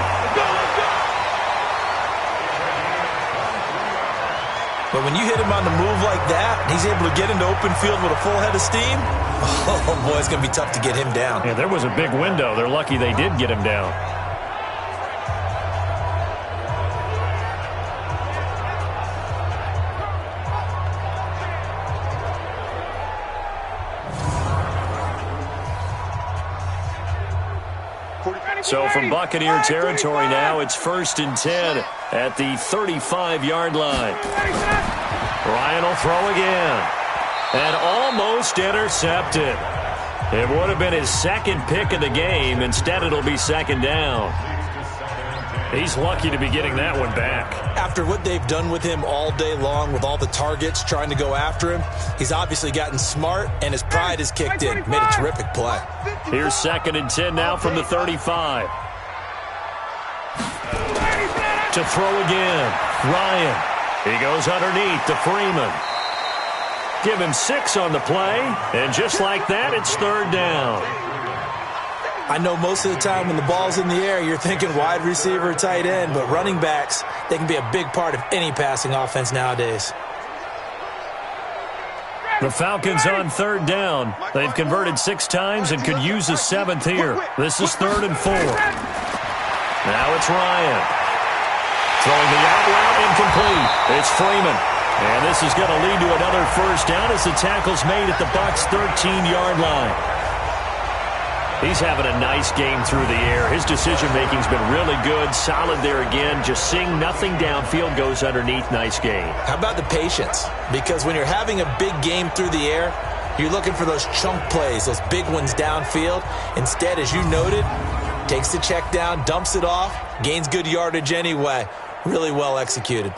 Speaker 3: But when you hit him on the move like that, he's able to get into open field with a full head of steam. Oh, boy, it's going to be tough to get him down.
Speaker 2: Yeah, there was a big window. They're lucky they did get him down. So from Buccaneer territory now, it's 1st and 10 at the 35-yard line. Ryan will throw again. And almost intercepted. It would have been his 2nd pick of the game. Instead, it'll be 2nd down. He's lucky to be getting that one back.
Speaker 3: After what they've done with him all day long with all the targets trying to go after him, he's obviously gotten smart, and his pride has kicked in. Made a terrific play.
Speaker 2: Here's 2nd and 10 now from the 35. To throw again. Ryan. He goes underneath to Freeman. Give him 6 on the play, and just like that, it's 3rd down.
Speaker 3: I know most of the time when the ball's in the air, you're thinking wide receiver, tight end, but running backs, they can be a big part of any passing offense nowadays.
Speaker 2: The Falcons on 3rd down. They've converted 6 times and could use a 7th here. This is 3rd and 4. Now it's Ryan. Throwing the out route incomplete. It's Freeman. And this is going to lead to another first down as the tackle's made at the Bucs' 13-yard line. He's having a nice game through the air. His decision-making's been really good. Solid there again. Just seeing nothing downfield, goes underneath. Nice game.
Speaker 3: How about the patience? Because when you're having a big game through the air, you're looking for those chunk plays, those big ones downfield. Instead, as you noted, takes the check down, dumps it off, gains good yardage anyway. Really well executed.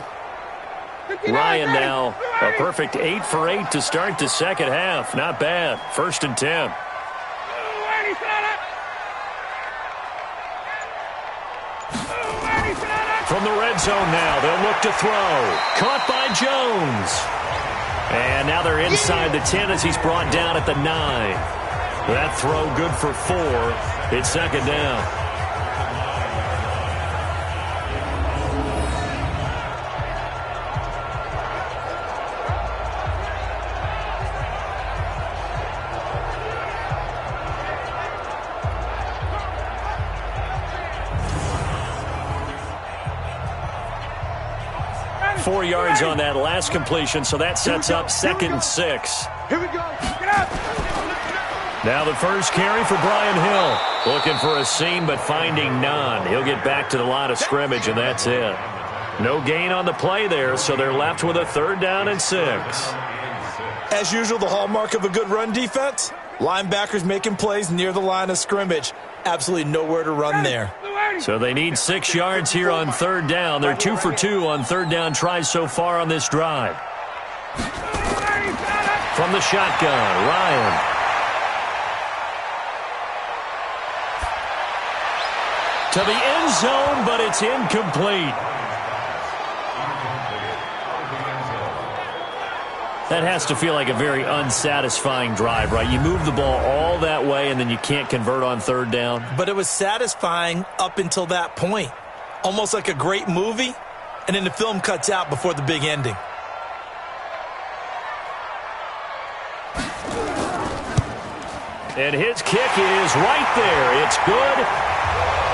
Speaker 2: Ryan now, a perfect 8 for 8 to start the second half. Not bad. 1st and 10. From the red zone now, they'll look to throw. Caught by Jones. And now they're inside the 10 as he's brought down at the 9. That throw good for 4. It's 2nd down. Four yards on that last completion, so that sets up 2nd and 6.
Speaker 5: Here we go. Get out.
Speaker 2: Now the first carry for Brian Hill. Looking for a seam, but finding none. He'll get back to the line of scrimmage, and that's it. No gain on the play there, so they're left with a 3rd down and 6.
Speaker 3: As usual, the hallmark of a good run defense, linebackers making plays near the line of scrimmage. Absolutely nowhere to run there.
Speaker 2: So they need 6 yards here on 3rd down. They're 2 for 2 on 3rd down tries so far on this drive. From the shotgun, Ryan. to the end zone, but it's incomplete. That has to feel like a very unsatisfying drive, right? You move the ball all that way, and then you can't convert on third down.
Speaker 3: But it was satisfying up until that point. Almost like a great movie, and then the film cuts out before the big ending.
Speaker 2: And his kick is right there. It's good,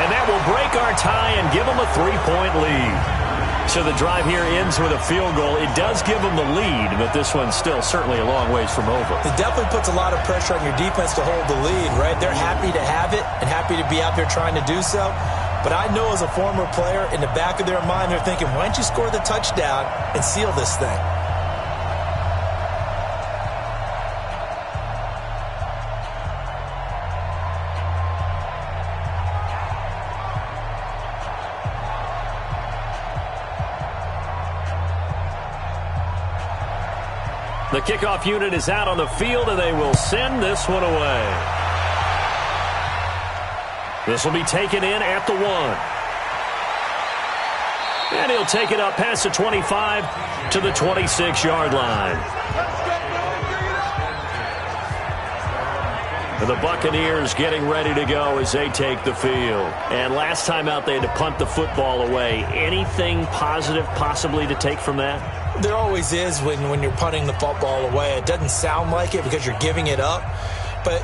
Speaker 2: and that will break our tie and give them a 3-point lead. So the drive here ends with a field goal. It does give them the lead, but this one's still certainly a long ways from over.
Speaker 3: It definitely puts a lot of pressure on your defense to hold the lead, right? They're happy to have it and happy to be out there trying to do so. But I know as a former player, in the back of their mind, they're thinking, why don't you score the touchdown and seal this thing?
Speaker 2: The kickoff unit is out on the field, and they will send this one away. This will be taken in at the 1. And he'll take it up past the 25 to the 26-yard line. And the Buccaneers getting ready to go as they take the field. And last time out, they had to punt the football away. Anything positive possibly to take from that?
Speaker 3: There always is when you're punting the football away. It doesn't sound like it because you're giving it up, but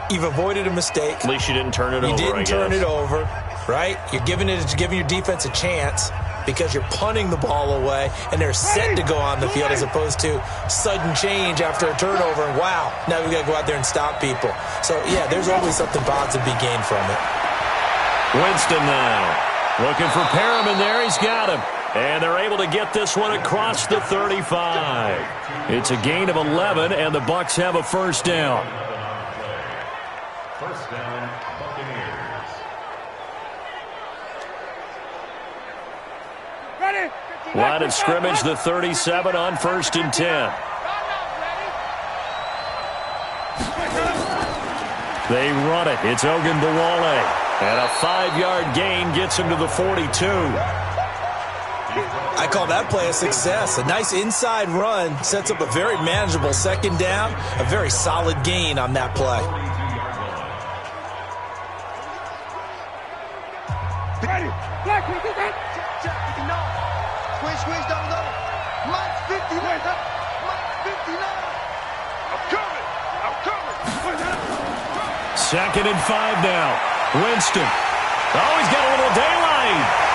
Speaker 3: you've avoided a mistake.
Speaker 2: At least you didn't turn it over,
Speaker 3: You didn't turn it over, right? You're giving your defense a chance because you're punting the ball away, and they're set to go on the field as opposed to sudden change after a turnover, and wow, now we've got to go out there and stop people. So, yeah, there's always something positive to be gained from it.
Speaker 2: Winston now looking for Perriman there. He's got him. And they're able to get this one across the 35. It's a gain of 11, and the Bucs have a first down.
Speaker 6: First down, Buccaneers.
Speaker 5: Ready?
Speaker 2: Line of scrimmage, the 37 on 1st and 10. They run it. It's Ogunbowale. And a 5-yard gain gets him to the 42.
Speaker 3: I call that play a success. A nice inside run sets up a very manageable second down, a very solid gain on that play.
Speaker 5: Ready? Black, we do that.
Speaker 4: Squeeze down the middle. Mike 59. Mike 59.
Speaker 5: I'm coming.
Speaker 2: 2nd and 5 now. Winston. Oh, he's got a little daylight.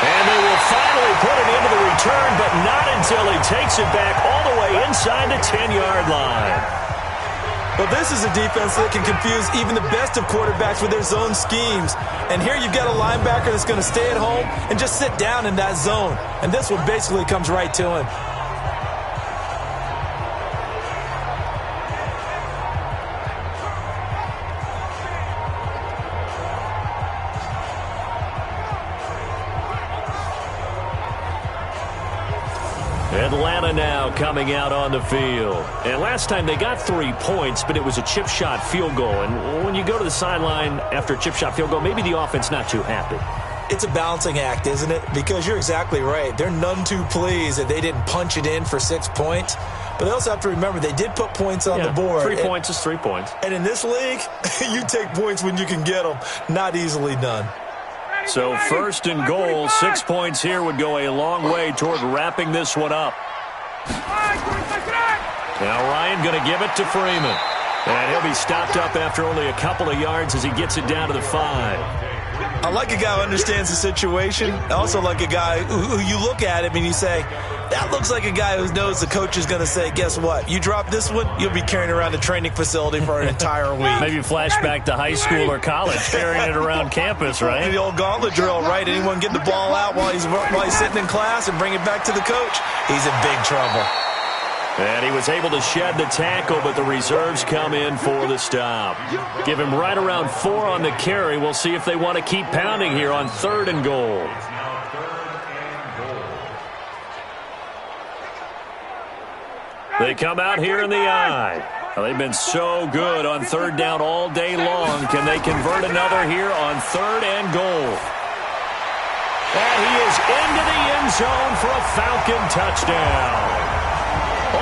Speaker 2: And they will finally put it into the return, but not until he takes it back all the way inside the 10-yard line.
Speaker 3: Well, this is a defense that can confuse even the best of quarterbacks with their zone schemes. And here you've got a linebacker that's going to stay at home and just sit down in that zone. And this one basically comes right to him.
Speaker 2: Atlanta now coming out on the field. And last time they got 3 points, but it was a chip shot field goal. And when you go to the sideline after a chip shot field goal, maybe the offense not too happy.
Speaker 3: It's a balancing act, isn't it? Because you're exactly right. They're none too pleased that they didn't punch it in for 6 points. But they also have to remember they did put points on the board.
Speaker 2: 3 points is 3 points.
Speaker 3: And in this league, you take points when you can get them. Not easily done.
Speaker 2: So 1st and goal, 6 points here would go a long way toward wrapping this one up. Now Ryan going to give it to Freeman. And he'll be stopped up after only a couple of yards as he gets it down to the 5.
Speaker 3: I like a guy who understands the situation. I also like a guy who you look at him and you say, that looks like a guy who knows the coach is going to say, guess what? You drop this one, you'll be carrying around a training facility for an entire week.
Speaker 2: Maybe flashback to high school or college, carrying it around campus, right?
Speaker 3: The old gauntlet drill, right? Anyone get the ball out while he's sitting in class and bring it back to the coach? He's in big trouble.
Speaker 2: And he was able to shed the tackle, but the reserves come in for the stop. Give him right around 4 on the carry. We'll see if they want to keep pounding here on 3rd and goal. They come out here in the eye. Well, they've been so good on third down all day long. Can they convert another here on third and goal? And he is into the end zone for a Falcon touchdown.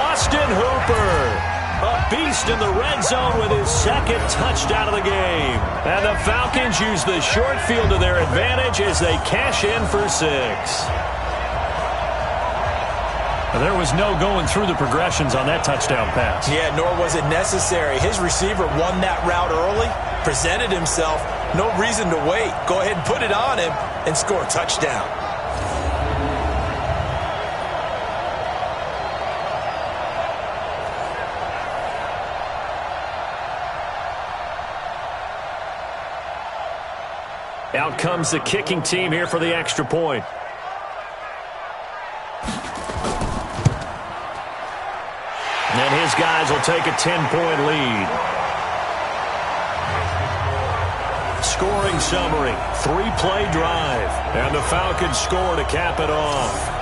Speaker 2: Austin Hooper, a beast in the red zone with his second touchdown of the game. And the Falcons use the short field to their advantage as they cash in for 6.
Speaker 1: There was no going through the progressions on that touchdown pass.
Speaker 3: Yeah, nor was it necessary. His receiver won that route early, presented himself, no reason to wait. Go ahead and put it on him and score a touchdown.
Speaker 2: Out comes the kicking team here for the extra point. And his guys will take a 10-point lead. Scoring summary, 3-play drive. And the Falcons score to cap it off.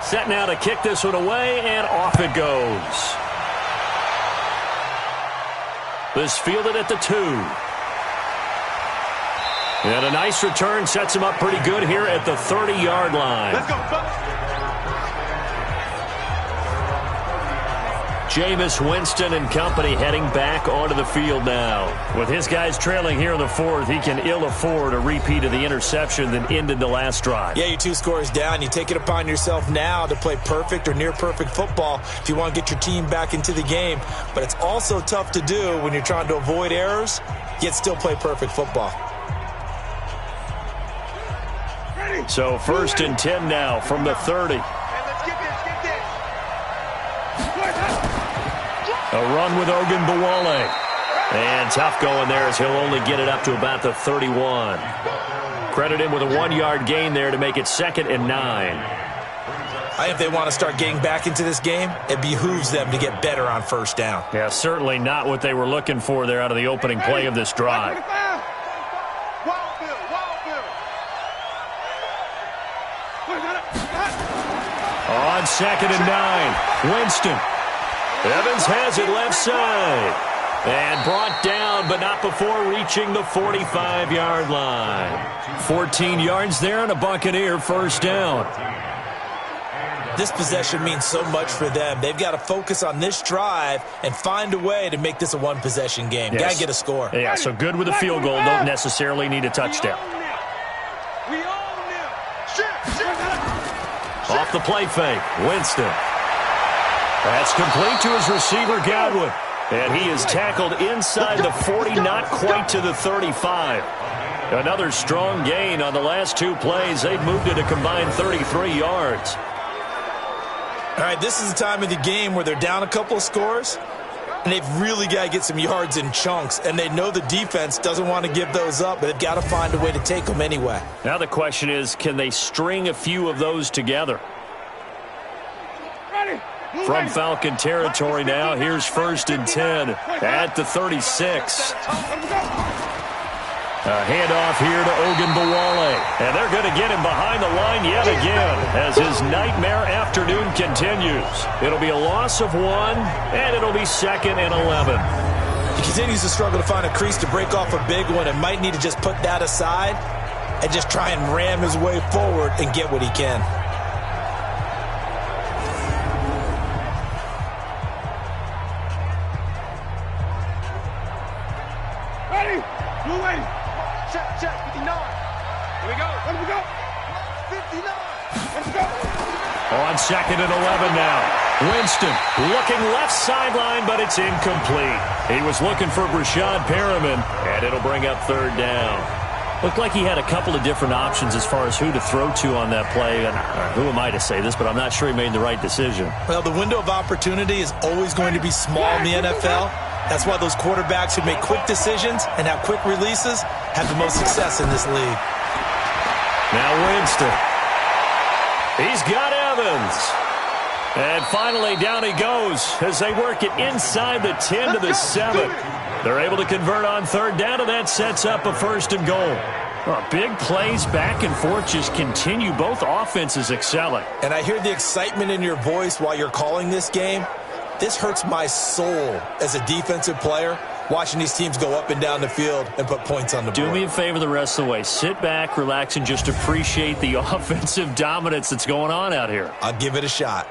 Speaker 2: Set now to kick this one away, and off it goes. This fielded at the 2. And a nice return sets him up pretty good here at the 30-yard line.
Speaker 5: Let's go, Bucks.
Speaker 2: Jameis Winston and company heading back onto the field now. With his guys trailing here in the 4th, he can ill afford a repeat of the interception that ended the last drive.
Speaker 3: Yeah, you're 2 scores down. You take it upon yourself now to play perfect or near-perfect football if you want to get your team back into the game. But it's also tough to do when you're trying to avoid errors, yet still play perfect football.
Speaker 2: So 1st and 10 now from the 30. A run with Ogunbowale. And tough going there as he'll only get it up to about the 31. Credit him with a 1-yard gain there to make it 2nd and 9.
Speaker 3: I think if they want to start getting back into this game, it behooves them to get better on 1st down.
Speaker 2: Yeah, certainly not what they were looking for there out of the opening play of this drive. On 2nd and 9, Winston. Evans has it left side. And brought down, but not before reaching the 45-yard line. 14 yards there and a Buccaneer 1st down.
Speaker 3: This possession means so much for them. They've got to focus on this drive and find a way to make this a one-possession game.
Speaker 2: Yes.
Speaker 3: Got to get a score.
Speaker 2: Yeah, so good with a field goal. Don't necessarily need a touchdown. Off the play fake, Winston. That's complete to his receiver, Godwin. And he is tackled inside the 40, not quite to the 35. Another strong gain on the last 2 plays. They've moved it a combined 33 yards.
Speaker 3: All right, this is the time of the game where they're down a couple of scores, and they've really got to get some yards in chunks, and they know the defense doesn't want to give those up, but they've got to find a way to take them anyway.
Speaker 2: Now the question is, can they string a few of those together? From Falcon territory now, here's 1st and 10 at the 36. A handoff here to Ogunbowale. And they're going to get him behind the line yet again as his nightmare afternoon continues. It'll be a loss of 1, and it'll be 2nd and 11.
Speaker 3: He continues to struggle to find a crease to break off a big one and might need to just put that aside and just try and ram his way forward and get what he can.
Speaker 5: Check, 59. Here we go. Let we go. 59. Let's go.
Speaker 2: On 2nd and 11 now. Winston looking left sideline, but it's incomplete. He was looking for Brashad Perriman, and it'll bring up 3rd down. Looked like he had a couple of different options as far as who to throw to on that play. And who am I to say this, but I'm not sure he made the right decision.
Speaker 3: Well, the window of opportunity is always going to be small in the NFL. That's why those quarterbacks who make quick decisions and have quick releases have the most success in this league.
Speaker 2: Now Winston. He's got Evans. And finally, down he goes as they work it inside the 10 to the 7. They're able to convert on third down, and that sets up a 1st and goal. Oh, big plays back and forth just continue. Both offenses excelling.
Speaker 3: And I hear the excitement in your voice while you're calling this game. This hurts my soul as a defensive player, watching these teams go up and down the field and put points on the board.
Speaker 2: Do me a favor the rest of the way. Sit back, relax, and just appreciate the offensive dominance that's going on out here.
Speaker 3: I'll give it a shot.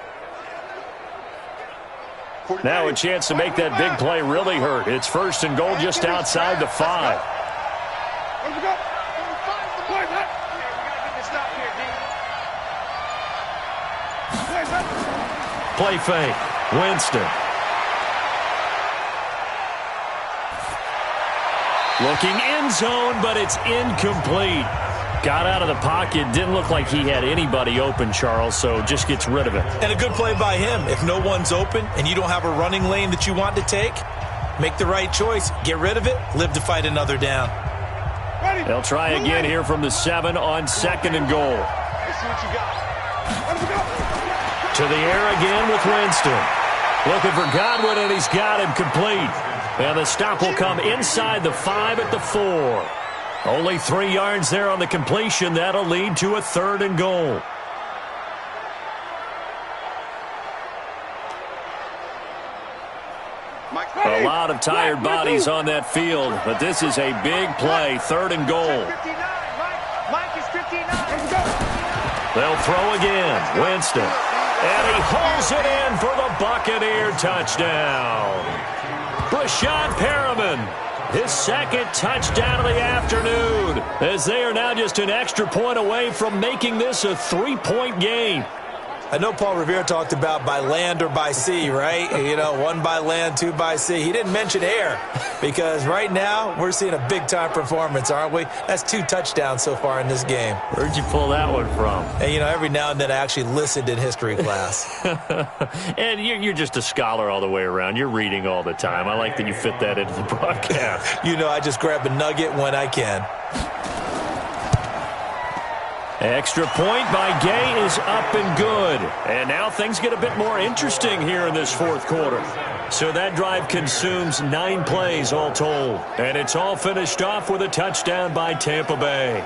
Speaker 2: Now a chance to make that big play really hurt. It's 1st and goal just outside the 5. Play fake. Winston. Looking end zone, but it's incomplete. Got out of the pocket. Didn't look like he had anybody open, Charles, so just gets rid of it.
Speaker 3: And a good play by him. If no one's open and you don't have a running lane that you want to take, make the right choice. Get rid of it. Live to fight another down.
Speaker 2: They'll try again here from the 7 on 2nd and goal. To the air again with Winston. Looking for Godwin, and he's got him complete. And the stop will come inside the 5 at the 4. Only 3 yards there on the completion. That'll lead to a 3rd and goal. A lot of tired bodies on that field, but this is a big play. 3rd and goal. They'll throw again. Winston. And he hauls it in for the Buccaneer touchdown. Brashad Perriman. His 2nd touchdown of the afternoon, as they are now just an extra point away from making this a 3-point game.
Speaker 3: I know Paul Revere talked about by land or by sea, right? You know, 1 by land, 2 by sea. He didn't mention air because right now we're seeing a big-time performance, aren't we? That's 2 touchdowns so far in this game.
Speaker 2: Where'd you pull that one from?
Speaker 3: And, you know, every now and then I actually listened in history class.
Speaker 2: And you're just a scholar all the way around. You're reading all the time. I like that you fit that into the broadcast.
Speaker 3: You know, I just grab a nugget when I can.
Speaker 2: Extra point by Gay is up and good. And now things get a bit more interesting here in this 4th quarter. So that drive consumes 9 plays all told. And it's all finished off with a touchdown by Tampa Bay.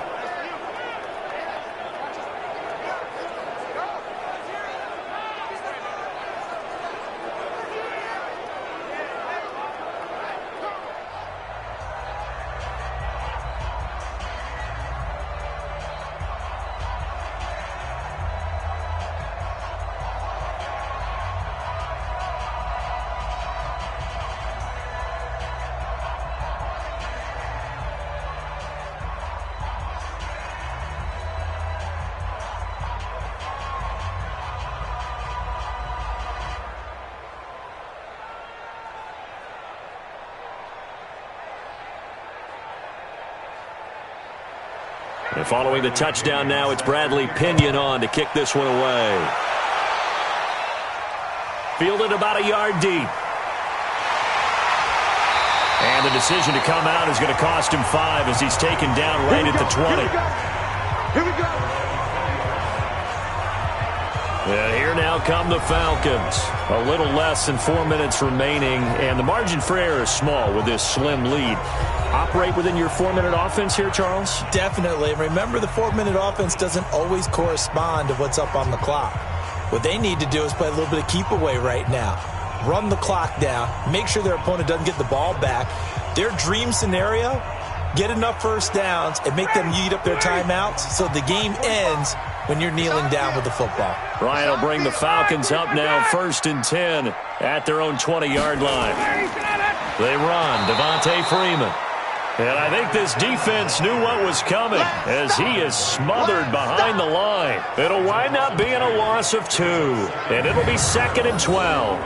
Speaker 2: And following the touchdown now, it's Bradley Pinion on to kick this one away. Fielded about a yard deep. And the decision to come out is going to cost him 5 as he's taken down right at the 20.
Speaker 5: Here we go.
Speaker 2: And here now come the Falcons. A little less than 4 minutes remaining, and the margin for error is small with this slim lead. Operate within your 4-minute offense here, Charles?
Speaker 3: Definitely. Remember, the 4-minute offense doesn't always correspond to what's up on the clock. What they need to do is play a little bit of keep away right now. Run the clock down. Make sure their opponent doesn't get the ball back. Their dream scenario, get enough first downs and make them eat up their timeouts so the game ends when you're kneeling down with the football.
Speaker 2: Ryan will bring the Falcons up now 1st and 10 at their own 20-yard line. They run. Devonta Freeman. And I think this defense knew what was coming as he is smothered behind the line. It'll wind up being a loss of 2, and it'll be 2nd and 12.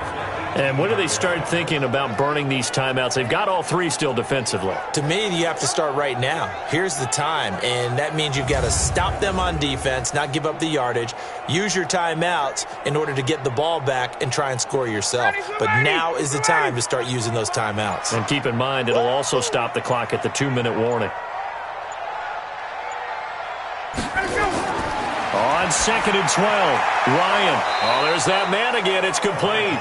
Speaker 2: And when do they start thinking about burning these timeouts? They've got all three still defensively.
Speaker 3: To me, you have to start right now. Here's the time, and that means you've got to stop them on defense, not give up the yardage, use your timeouts in order to get the ball back and try and score yourself. But now is the time to start using those timeouts.
Speaker 2: And keep in mind, it'll also stop the clock at the 2-minute warning. On 2nd and 12, Ryan. Oh, there's that man again. It's complete.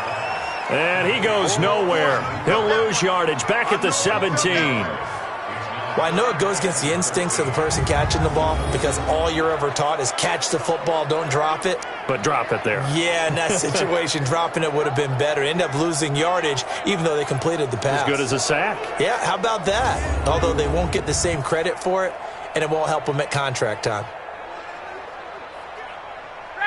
Speaker 2: And he goes nowhere. He'll lose yardage back at the 17.
Speaker 3: Well, I know it goes against the instincts of the person catching the ball because all you're ever taught is catch the football, don't drop it.
Speaker 2: But drop it there.
Speaker 3: Yeah, in that situation, dropping it would have been better. End up losing yardage even though they completed the pass.
Speaker 2: As good as a sack.
Speaker 3: Yeah, how about that? Although they won't get the same credit for it, and it won't help them at contract time.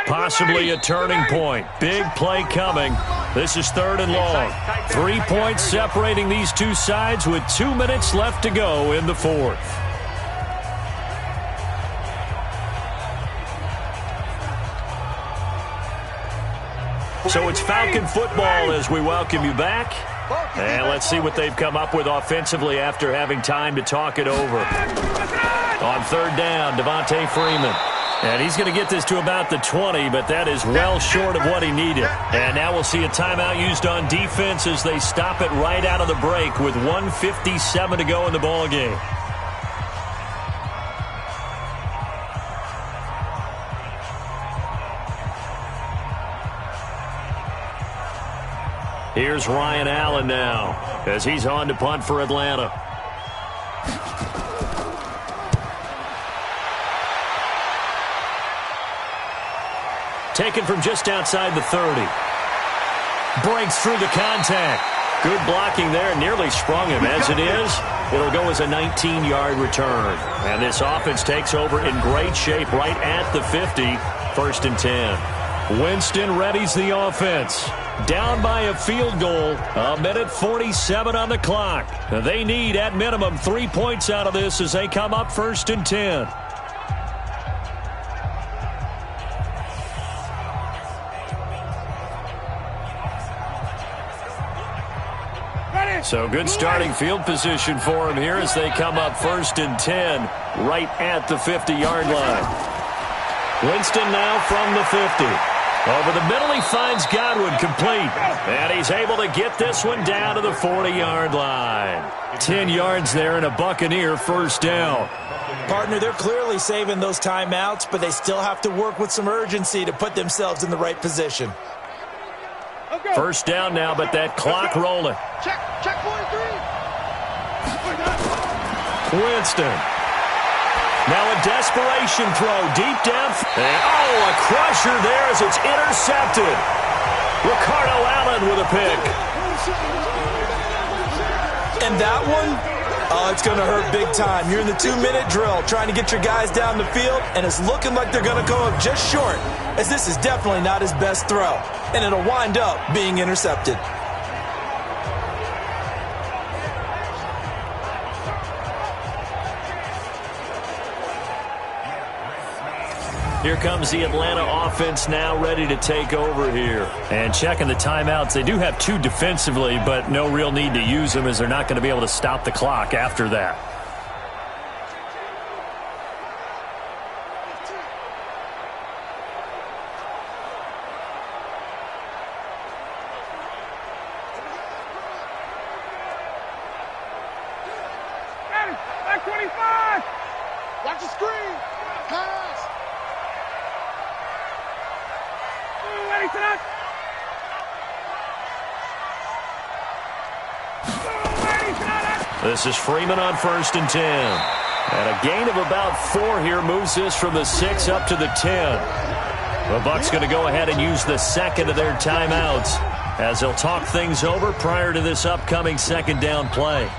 Speaker 2: Possibly a turning point. Big play coming. This is 3rd and long. 3 points separating these two sides with 2 minutes left to go in the 4th. So it's Falcon football as we welcome you back. And let's see what they've come up with offensively after having time to talk it over. On 3rd down, Devonta Freeman. And he's going to get this to about the 20, but that is well short of what he needed. And now we'll see a timeout used on defense as they stop it right out of the break with 1:57 to go in the ball game. Here's Ryan Allen now as he's on to punt for Atlanta. Taken from just outside the 30. Breaks through the contact. Good blocking there. Nearly sprung him. As it is, it'll go as a 19-yard return. And this offense takes over in great shape right at the 50. 1st and 10. Winston readies the offense. Down by a field goal. 1:47 on the clock. They need, at minimum, 3 points out of this as they come up 1st and 10. So good starting field position for him here as they come up 1st and 10 right at the 50-yard line. Winston now from the 50. Over the middle, he finds Godwin complete. And he's able to get this one down to the 40-yard line. 10 yards there and a Buccaneer 1st down.
Speaker 3: Partner, they're clearly saving those timeouts, but they still have to work with some urgency to put themselves in the right position.
Speaker 2: 1st down now, but that clock rolling.
Speaker 5: Check 43.
Speaker 2: Winston. Now a desperation throw, deep depth. And, a crusher there as it's intercepted. Ricardo Allen with a pick.
Speaker 3: And that one, it's going to hurt big time. You're in the 2-minute drill trying to get your guys down the field, and it's looking like they're going to go up just short, as this is definitely not his best throw, and it'll wind up being intercepted.
Speaker 2: Here comes the Atlanta offense now ready to take over here. And checking the timeouts, they do have 2 defensively, but no real need to use them as they're not going to be able to stop the clock after that.
Speaker 5: Back 25. Watch the screen. Pass.
Speaker 2: This is Freeman on 1st and 10. And a gain of about 4 here moves this from the 6 up to the 10. The Bucs going to go ahead and use the 2nd of their timeouts as they'll talk things over prior to this upcoming 2nd down play.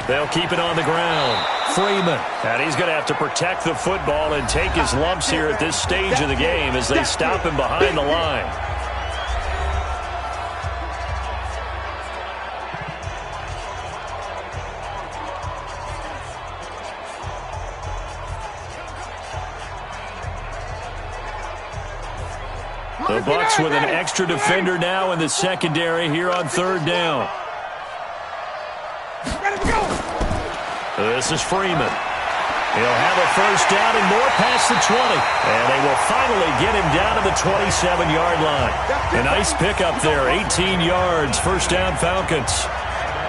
Speaker 2: They'll keep it on the ground. Freeman. And he's going to have to protect the football and take his lumps here at this stage of the game as they stop him behind the line. Bucs with an extra defender now in the secondary here on third down. This is Freeman. He'll have a first down and more past the 20. And they will finally get him down to the 27-yard line. A nice pickup there, 18 yards, first down Falcons.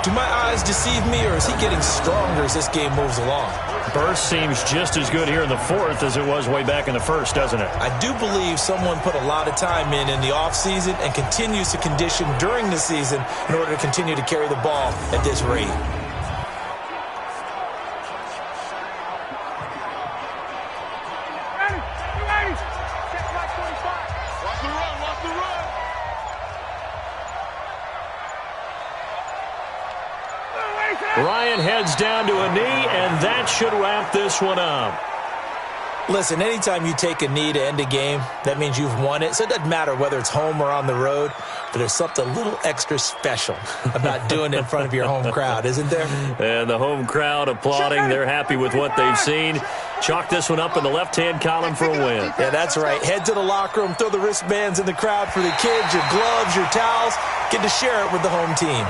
Speaker 3: Do my eyes deceive me, or is he getting stronger as this game moves along?
Speaker 2: Burst seems just as good here in the fourth as it was way back in the first, doesn't it?
Speaker 3: I do believe someone put a lot of time in the offseason and continues to condition during the season in order to continue to carry the ball at this rate.
Speaker 2: Ryan heads down to a knee, and that should wrap this one up.
Speaker 3: Listen, anytime you take a knee to end a game, that means you've won it. So it doesn't matter whether it's home or on the road, but there's something a little extra special about doing it in front of your home crowd, isn't there?
Speaker 2: And the home crowd applauding. They're happy with what they've seen. Chalk this one up in the left-hand column for a win.
Speaker 3: Yeah, that's right. Head to the locker room, throw the wristbands in the crowd for the kids, your gloves, your towels. Get to share it with the home team.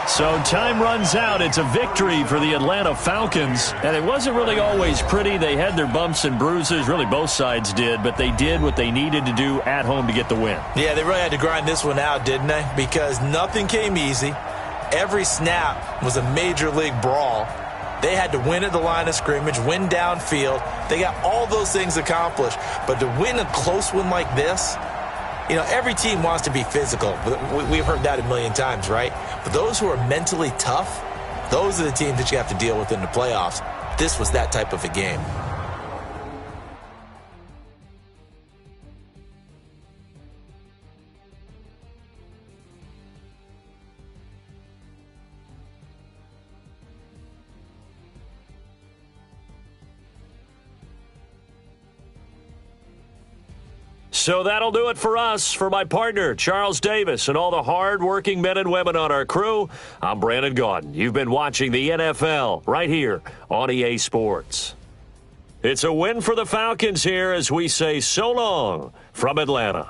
Speaker 2: So time runs out. It's a victory for the Atlanta Falcons. And it wasn't really always pretty. They had their bumps and bruises. Really, both sides did. But they did what they needed to do at home to get the win.
Speaker 3: Yeah, they really had to grind this one out, didn't they? Because nothing came easy. Every snap was a major league brawl. They had to win at the line of scrimmage, win downfield. They got all those things accomplished. But to win a close one like this, you know, every team wants to be physical. We've heard that a million times, right? But those who are mentally tough, those are the teams that you have to deal with in the playoffs. This was that type of a game.
Speaker 2: So that'll do it for us. For my partner, Charles Davis, and all the hard-working men and women on our crew, I'm Brandon Gaudin. You've been watching the NFL right here on EA Sports. It's a win for the Falcons here as we say so long from Atlanta.